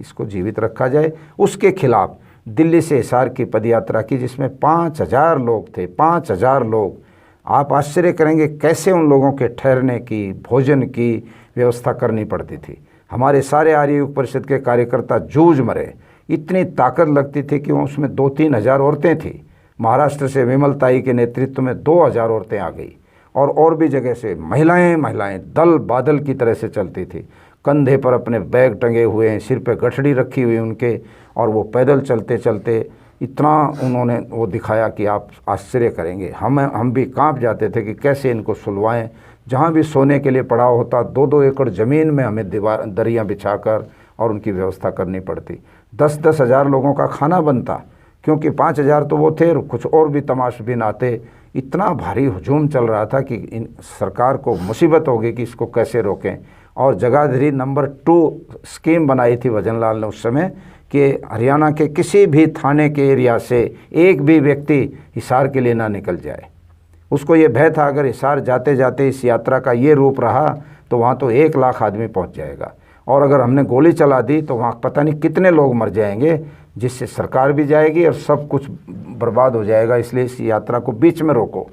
इसको जीवित रखा जाए। उसके खिलाफ दिल्ली से हिसार की पदयात्रा की, जिसमें 5000 लोग थे, 5000 लोग। आप आश्चर्य करेंगे कैसे उन लोगों के ठहरने की, भोजन की व्यवस्था करनी पड़ती थी। हमारे सारे आर्य युग परिषद के कार्यकर्ता जूझ मरे। इतनी ताकत लगती थी कि उसमें 2-3 हज़ार औरतें थी। महाराष्ट्र से विमलताई के नेतृत्व में 2000 औरतें आ गई और भी जगह से महिलाएं दल बादल की तरह से चलती थी। कंधे पर अपने बैग टंगे हुए हैं, सिर पे गठड़ी रखी हुई उनके, और वो पैदल चलते चलते इतना उन्होंने वो दिखाया कि आप आश्चर्य करेंगे। हम भी कांप जाते थे कि कैसे इनको सुलवाएं। जहाँ भी सोने के लिए पड़ाव होता 2-2 एकड़ ज़मीन में हमें दरियाँ बिछाकर और उनकी व्यवस्था करनी पड़ती। 10-10 हज़ार लोगों का खाना बनता, क्योंकि 5000 तो वो थे, कुछ और भी तमाशबीन आते। इतना भारी हुजूम चल रहा था कि इन सरकार को मुसीबत होगी कि इसको कैसे रोकें। और जगाधरी नंबर 2 स्कीम बनाई थी भजन लाल ने उस समय कि हरियाणा के किसी भी थाने के एरिया से एक भी व्यक्ति हिसार के लिए ना निकल जाए। उसको ये भय था अगर हिसार जाते जाते इस यात्रा का ये रूप रहा तो वहाँ तो 1 लाख आदमी पहुँच जाएगा, और अगर हमने गोली चला दी तो वहाँ पता नहीं कितने लोग मर जाएंगे, जिससे सरकार भी जाएगी और सब कुछ बर्बाद हो जाएगा। इसलिए इस यात्रा को बीच में रोको।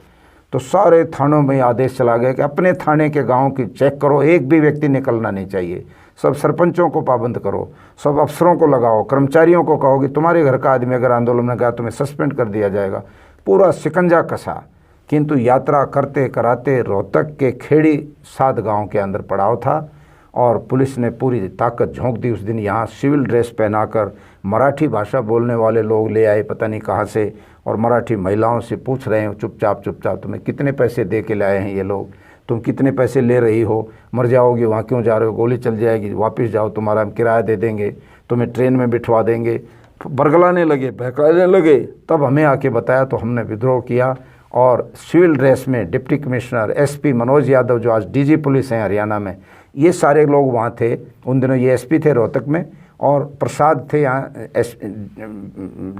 तो सारे थानों में आदेश चला गया कि अपने थाने के गांव की चेक करो, एक भी व्यक्ति निकलना नहीं चाहिए। सब सरपंचों को पाबंद करो, सब अफसरों को लगाओ, कर्मचारियों को कहो कि तुम्हारे घर का आदमी अगर आंदोलन में गया तुम्हें सस्पेंड कर दिया जाएगा। पूरा शिकंजा कसा। किंतु यात्रा करते कराते रोहतक के खेड़ी 7 गाँव के अंदर पड़ाव था और पुलिस ने पूरी ताकत झोंक दी। उस दिन यहाँ सिविल ड्रेस पहनाकर मराठी भाषा बोलने वाले लोग ले आए पता नहीं कहाँ से, और मराठी महिलाओं से पूछ रहे हैं चुपचाप तुम्हें कितने पैसे दे के लाए हैं ये लोग, तुम कितने पैसे ले रही हो, मर जाओगे वहाँ क्यों जा रहे हो, गोली चल जाएगी, वापस जाओ, तुम्हारा हम किराया दे देंगे, तुम्हें ट्रेन में बिठवा देंगे। बरगलाने लगे, बहकाने लगे। तब हमें आके बताया तो हमने विद्रोह किया और सिविल ड्रेस में deputy commissioner SP Manoj Yadav, जो आज DG पुलिस हैं हरियाणा में, ये सारे लोग वहाँ थे। उन दिनों ये SP थे रोहतक में, और प्रसाद थे यहाँ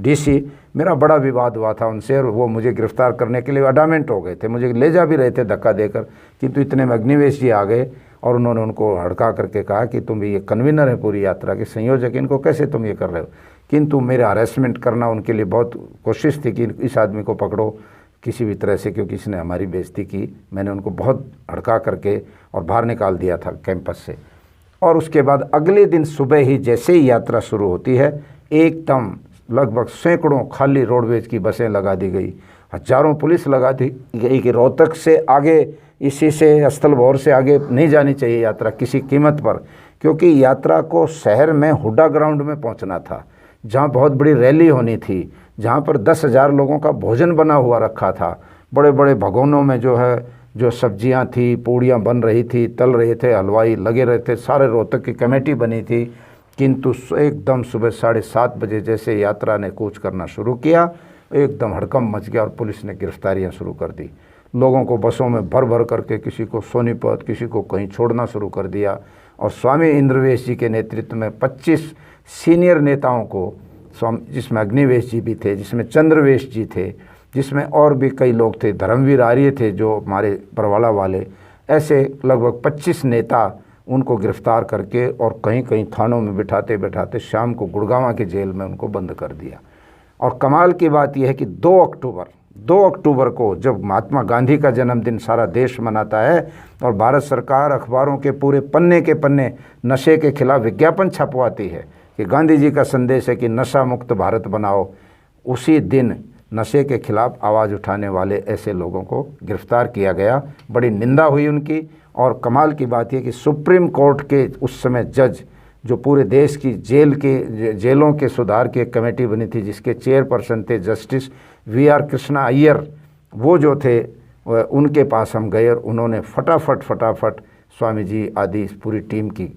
DC। मेरा बड़ा विवाद हुआ था उनसे और वो मुझे गिरफ्तार करने के लिए अडामेंट हो गए थे, मुझे ले जा भी रहे थे धक्का देकर। किंतु इतने में अग्निवेश जी आ गए और उन्होंने उनको हड़का करके कहा कि तुम ये कन्वीनर है पूरी यात्रा के, संयोजक, इनको कैसे तुम ये कर रहे हो। किंतु मेरा हरेसमेंट करना उनके लिए बहुत कोशिश थी कि इस आदमी को पकड़ो किसी भी तरह से, क्योंकि इसने हमारी बेइज्जती की। मैंने उनको बहुत हड़का करके और बाहर निकाल दिया था कैंपस से। और उसके बाद अगले दिन सुबह ही जैसे ही यात्रा शुरू होती है, एकदम लगभग सैकड़ों खाली रोडवेज की बसें लगा दी गई, हजारों पुलिस लगा दी गई कि रोहतक से आगे, इसी से स्थल भौर से आगे नहीं जानी चाहिए यात्रा किसी कीमत पर, क्योंकि यात्रा को शहर में हुड्डा ग्राउंड में पहुंचना था, जहां बहुत बड़ी रैली होनी थी, जहां पर 10,000 लोगों का भोजन बना हुआ रखा था। बड़े बड़े भगोनों में जो सब्जियां थी, पूड़ियां बन रही थी, तल रहे थे, हलवाई लगे रहे थे, सारे रोहतक की कमेटी बनी थी। किंतु एकदम सुबह 7:30 बजे जैसे यात्रा ने कूच करना शुरू किया, एकदम हड़कंप मच गया और पुलिस ने गिरफ्तारियां शुरू कर दी। लोगों को बसों में भर भर करके किसी को सोनीपत, किसी को कहीं छोड़ना शुरू कर दिया। और स्वामी इंद्रवेश जी के नेतृत्व में 25 सीनियर नेताओं को, जिसमें अग्निवेश जी भी थे, जिसमें चंद्रवेश जी थे, जिसमें और भी कई लोग थे, धर्मवीर आर्य थे जो हमारे परवाला वाले, ऐसे लगभग 25 नेता उनको गिरफ्तार करके और कहीं कहीं थानों में बिठाते बिठाते शाम को गुड़गांव की जेल में उनको बंद कर दिया। और कमाल की बात यह है कि 2 अक्टूबर को जब महात्मा गांधी का जन्मदिन सारा देश मनाता है और भारत सरकार अखबारों के पूरे पन्ने के पन्ने नशे के खिलाफ विज्ञापन छपवाती है कि गांधी जी का संदेश है कि नशा मुक्त भारत बनाओ, उसी दिन नशे के खिलाफ आवाज़ उठाने वाले ऐसे लोगों को गिरफ्तार किया गया। बड़ी निंदा हुई उनकी। और कमाल की बात यह कि सुप्रीम कोर्ट के उस समय जज, जो पूरे देश की जेलों के सुधार की एक कमेटी बनी थी जिसके चेयरपर्सन थे जस्टिस VR कृष्णा अय्यर, वो जो थे उनके पास हम गए और उन्होंने फटाफट स्वामी जी आदि पूरी टीम की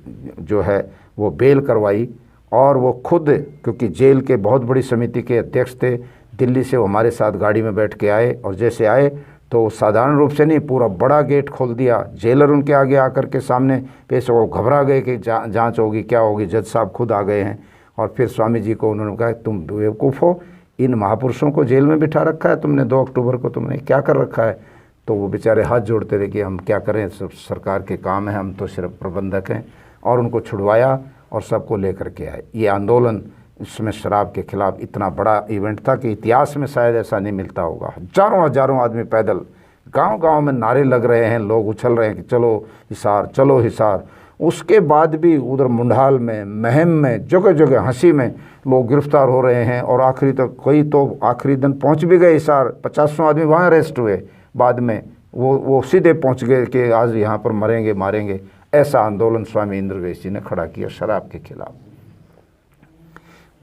जो है वो बेल करवाई। और वो खुद, क्योंकि जेल के बहुत बड़ी समिति के अध्यक्ष थे, दिल्ली से वो हमारे साथ गाड़ी में बैठ के आए और जैसे आए तो साधारण रूप से नहीं, पूरा बड़ा गेट खोल दिया। जेलर उनके आगे आकर के सामने पेश हो, घबरा गए कि जांच होगी, क्या होगी, जज साहब खुद आ गए हैं। और फिर स्वामी जी को उन्होंने कहा, तुम बेवकूफ़ हो, इन महापुरुषों को जेल में बिठा रखा है तुमने, 2 अक्टूबर को तुमने क्या कर रखा है। तो वो बेचारे हाथ जोड़ते रहे कि हम क्या करें, सब सरकार के काम है, हम तो सिर्फ प्रबंधक हैं। और उनको छुड़वाया और सबको लेकर के आए। ये आंदोलन इसमें शराब के खिलाफ इतना बड़ा इवेंट था कि इतिहास में शायद ऐसा नहीं मिलता होगा। हजारों आदमी पैदल गांव में नारे लग रहे हैं, लोग उछल रहे हैं कि चलो हिसार, चलो हिसार। उसके बाद भी उधर मुंडाल में, महम में, जगह जगह हंसी में लोग गिरफ्तार हो रहे हैं। और आखिरी तक कोई तो आखिरी दिन पहुंच भी गए हिसार, 50 आदमी वहाँ अरेस्ट हुए। बाद में वो सीधे पहुंच गए कि आज यहाँ पर मरेंगे मारेंगे। ऐसा आंदोलन स्वामी इंद्रवेश जी ने खड़ा किया शराब के खिलाफ।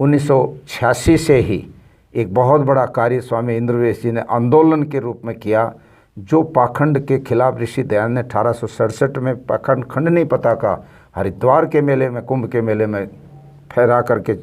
1986 से ही एक बहुत बड़ा कार्य स्वामी इंद्रवेश जी ने आंदोलन के रूप में किया। जो पाखंड के खिलाफ ऋषि दयानंद ने 1867 में पाखंड खंडनी पताका हरिद्वार के मेले में, कुंभ के मेले में फहरा करके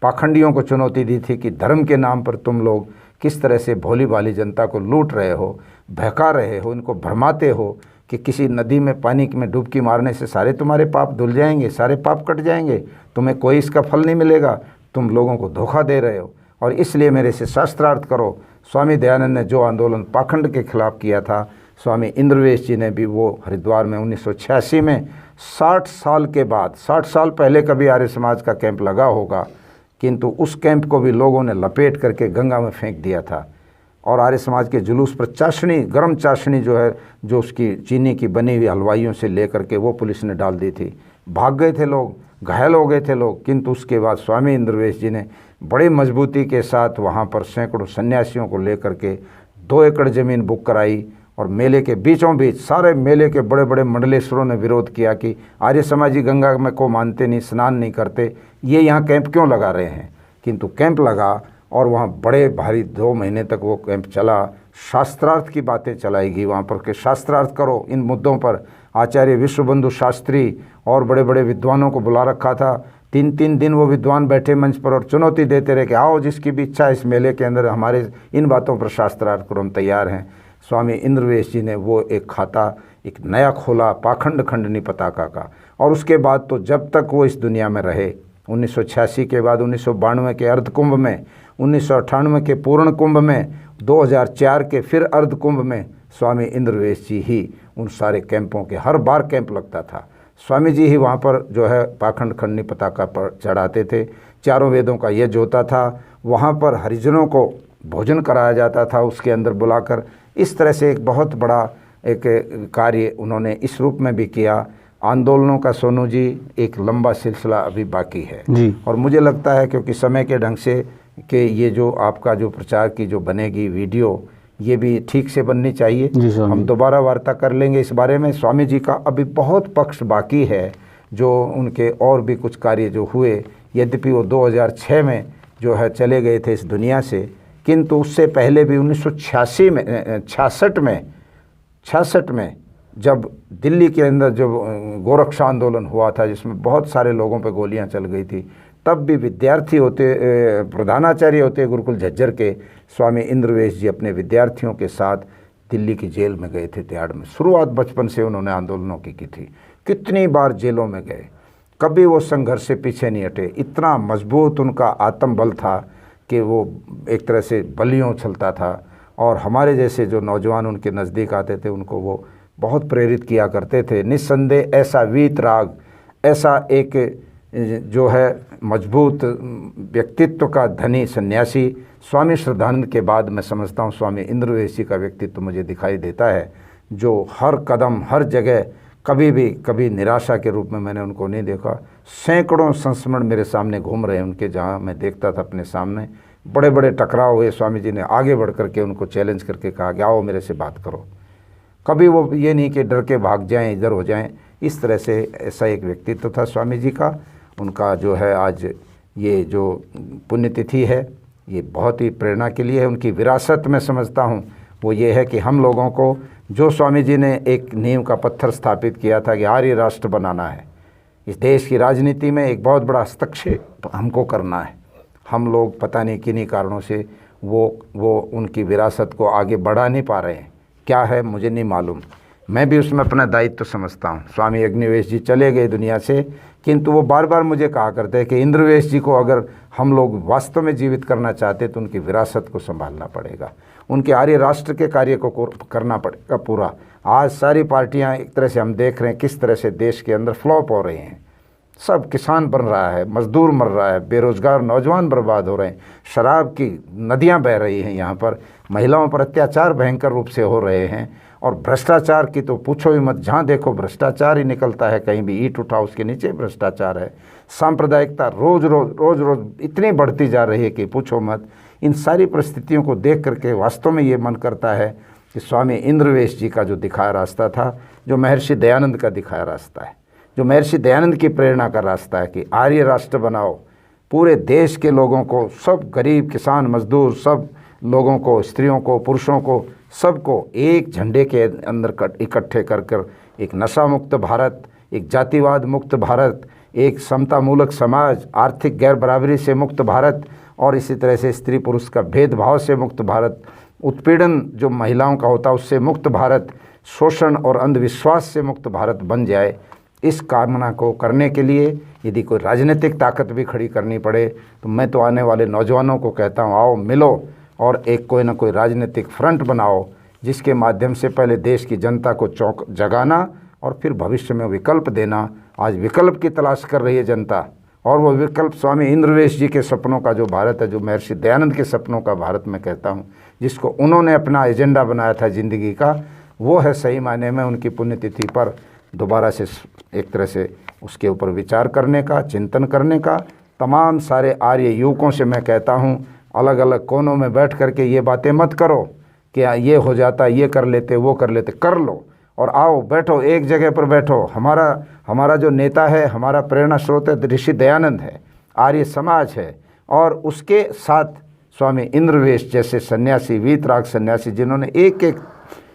पाखंडियों को चुनौती दी थी कि धर्म के नाम पर तुम लोग किस तरह से भोली भाली जनता को लूट रहे हो, बहका रहे हो, इनको भरमाते हो कि किसी नदी में पानी में डुबकी मारने से सारे तुम्हारे पाप धुल जाएंगे, सारे पाप कट जाएंगे, तुम्हें कोई इसका फल नहीं मिलेगा, तुम लोगों को धोखा दे रहे हो। और इसलिए मेरे से शास्त्रार्थ करो। स्वामी दयानंद ने जो आंदोलन पाखंड के खिलाफ किया था, स्वामी इंद्रवेश जी ने भी वो हरिद्वार में 1986 में 60 साल के बाद, 60 साल पहले कभी आर्य समाज का कैंप लगा होगा, किंतु उस कैंप को भी लोगों ने लपेट करके गंगा में फेंक दिया था। और आर्य समाज के जुलूस पर चाशनी, गर्म चाशनी जो है, जो उसकी चीनी की बनी हुई हलवाइयों से लेकर के वो पुलिस ने डाल दी थी। भाग गए थे लोग, घायल हो गए थे लोग, किंतु उसके बाद स्वामी इंद्रवेश जी ने बड़ी मजबूती के साथ वहाँ पर सैकड़ों सन्यासियों को लेकर के 2 एकड़ ज़मीन बुक कराई। और मेले के बीचों बीच सारे मेले के बड़े बड़े मंडलेश्वरों ने विरोध किया कि आर्य समाजी गंगा में को मानते नहीं, स्नान नहीं करते, ये यहाँ कैंप क्यों लगा रहे हैं। किंतु कैंप लगा और वहाँ बड़े भारी 2 महीने तक वो कैंप चला। शास्त्रार्थ की बातें चलाई गई वहाँ पर कि शास्त्रार्थ करो इन मुद्दों पर। आचार्य विश्वबंधु शास्त्री और बड़े बड़े विद्वानों को बुला रखा था। 3 दिन वो विद्वान बैठे मंच पर और चुनौती देते रहे कि आओ जिसकी भी इच्छा इस मेले के अंदर हमारे इन बातों पर शास्त्रार्थ करो, हम तैयार हैं। स्वामी इंद्रवेश जी ने वो एक खाता एक नया खोला पाखंड खंडनी पताका का। और उसके बाद तो जब तक वो इस दुनिया में रहे, 1986 के बाद 1992 के अर्ध कुंभ में, 1998 के पूर्ण कुंभ में, 2004 के फिर अर्ध कुंभ में स्वामी इंद्रवेश जी ही उन सारे कैंपों के, हर बार कैंप लगता था, स्वामी जी ही वहाँ पर जो है पाखंड खंडनी पताका पर चढ़ाते थे। 4 वेदों का यज्ञ होता था, वहाँ पर हरिजनों को भोजन कराया जाता था उसके अंदर बुलाकर। इस तरह से एक बहुत बड़ा एक कार्य उन्होंने इस रूप में भी किया। आंदोलनों का सोनू जी एक लंबा सिलसिला अभी बाकी है जी। और मुझे लगता है क्योंकि समय के ढंग से कि ये जो आपका जो प्रचार की जो बनेगी वीडियो, ये भी ठीक से बननी चाहिए। हम दोबारा वार्ता कर लेंगे इस बारे में। स्वामी जी का अभी बहुत पक्ष बाकी है, जो उनके और भी कुछ कार्य जो हुए, यद्यपि वो 2006 में जो है चले गए थे इस दुनिया से, किंतु उससे पहले भी 1966 में जब दिल्ली के अंदर जब गोरक्षा आंदोलन हुआ था जिसमें बहुत सारे लोगों पर गोलियां चल गई थी, तब भी विद्यार्थी होते, प्रधानाचार्य होते गुरुकुल झज्जर के स्वामी इंद्रवेश जी अपने विद्यार्थियों के साथ दिल्ली की जेल में गए थे तिहाड़ में। शुरुआत बचपन से उन्होंने आंदोलनों की थी, कितनी बार जेलों में गए, कभी वो संघर्ष से पीछे नहीं हटे। इतना मजबूत उनका आत्मबल था कि वो एक तरह से बलियों चलता था, और हमारे जैसे जो नौजवान उनके नज़दीक आते थे उनको वो बहुत प्रेरित किया करते थे। निस्संदेह ऐसा वीतराग, ऐसा एक जो है मजबूत व्यक्तित्व का धनी सन्यासी स्वामी श्रद्धानंद के बाद मैं समझता हूँ स्वामी इंद्रवेश जी का व्यक्तित्व मुझे दिखाई देता है, जो हर कदम हर जगह कभी निराशा के रूप में मैंने उनको नहीं देखा। सैकड़ों संस्मरण मेरे सामने घूम रहे हैं उनके, जहाँ मैं देखता था अपने सामने बड़े बड़े टकराव हुए, स्वामी जी ने आगे बढ़ करके उनको चैलेंज करके कहा कि आओ मेरे से बात करो। कभी वो ये नहीं कि डर के भाग जाएं, इधर हो जाएं। इस तरह से ऐसा एक व्यक्तित्व था स्वामी जी का। उनका जो है आज ये जो पुण्यतिथि है ये बहुत ही प्रेरणा के लिए है। उनकी विरासत में समझता हूँ वो ये है कि हम लोगों को जो स्वामी जी ने एक नींव का पत्थर स्थापित किया था कि आर्य राष्ट्र बनाना है, इस देश की राजनीति में एक बहुत बड़ा हस्तक्षेप हमको करना है। हम लोग पता नहीं किन्हीं कारणों से वो उनकी विरासत को आगे बढ़ा नहीं पा रहे हैं। क्या है मुझे नहीं मालूम, मैं भी उसमें अपना दायित्व समझता हूँ। स्वामी अग्निवेश जी चले गए दुनिया से, किंतु वो बार बार मुझे कहा करते हैं कि इंद्रवेश जी को अगर हम लोग वास्तव में जीवित करना चाहते तो उनकी विरासत को संभालना पड़ेगा, उनके आर्य राष्ट्र के कार्य को करना पड़ेगा पूरा। आज सारी पार्टियां एक तरह से हम देख रहे हैं किस तरह से देश के अंदर फ्लॉप हो रही हैं। सब किसान बन रहा है, मजदूर मर रहा है, बेरोजगार नौजवान बर्बाद हो रहे हैं, शराब की नदियां बह रही हैं, यहाँ पर महिलाओं पर अत्याचार भयंकर रूप से हो रहे हैं, और भ्रष्टाचार की तो पूछो ही मत। जहाँ देखो भ्रष्टाचार ही निकलता है, कहीं भी ईंट उठाओ उसके नीचे भ्रष्टाचार है। सांप्रदायिकता रोज रोज इतनी बढ़ती जा रही है कि पूछो मत। इन सारी परिस्थितियों को देख करके वास्तव में ये मन करता है कि स्वामी इंद्रवेश जी का जो दिखाया रास्ता था, जो महर्षि दयानंद का दिखाया रास्ता है, जो महर्षि दयानंद की प्रेरणा का रास्ता है कि आर्य राष्ट्र बनाओ, पूरे देश के लोगों को, सब गरीब किसान मजदूर सब लोगों को, स्त्रियों को पुरुषों को, सबको एक झंडे के अंदर इकट्ठे कर कर एक नशा मुक्त भारत, एक जातिवाद मुक्त भारत, एक समता मूलक समाज, आर्थिक गैर बराबरी से मुक्त भारत, और इसी तरह से स्त्री पुरुष का भेदभाव से मुक्त भारत, उत्पीड़न जो महिलाओं का होता है उससे मुक्त भारत, शोषण और अंधविश्वास से मुक्त भारत बन जाए। इस कामना को करने के लिए यदि कोई राजनीतिक ताकत भी खड़ी करनी पड़े तो मैं तो आने वाले नौजवानों को कहता हूँ, आओ मिलो और एक कोई ना कोई राजनीतिक फ्रंट बनाओ, जिसके माध्यम से पहले देश की जनता को चौंक जगाना और फिर भविष्य में विकल्प देना। आज विकल्प की तलाश कर रही है जनता, और वो विकल्प स्वामी इंद्रवेश जी के सपनों का जो भारत है, जो महर्षि दयानंद के सपनों का भारत मैं कहता हूँ, जिसको उन्होंने अपना एजेंडा बनाया था ज़िंदगी का, वो है सही मायने में उनकी पुण्यतिथि पर दोबारा से एक तरह से उसके ऊपर विचार करने का, चिंतन करने का। तमाम सारे आर्य युवकों से मैं कहता हूँ, अलग अलग कोनों में बैठ करके ये बातें मत करो कि ये हो जाता, ये कर लेते, वो कर लेते, कर लो और आओ बैठो, एक जगह पर बैठो। हमारा जो नेता है, हमारा प्रेरणा स्रोत है ऋषि दयानंद है, आर्य समाज है, और उसके साथ स्वामी इंद्रवेश जैसे सन्यासी, वीतराग सन्यासी, जिन्होंने एक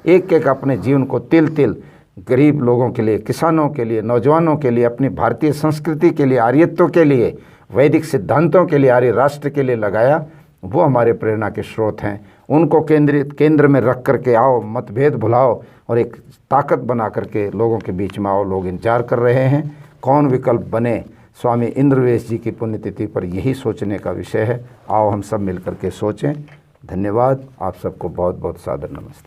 एक अपने जीवन को तिल तिल गरीब लोगों के लिए, किसानों के लिए, नौजवानों के लिए, अपनी भारतीय संस्कृति के लिए, आर्यत्व के लिए, वैदिक सिद्धांतों के लिए, आर्य राष्ट्र के लिए लगाया, वो हमारे प्रेरणा के स्रोत हैं। उनको केंद्र में रख करके आओ, मतभेद भुलाओ और एक ताकत बना करके लोगों के बीच में आओ। लोग इंतजार कर रहे हैं कौन विकल्प बने। स्वामी इंद्रवेश जी की पुण्यतिथि पर यही सोचने का विषय है। आओ हम सब मिल करके सोचें। धन्यवाद। आप सबको बहुत बहुत सादर नमस्ते।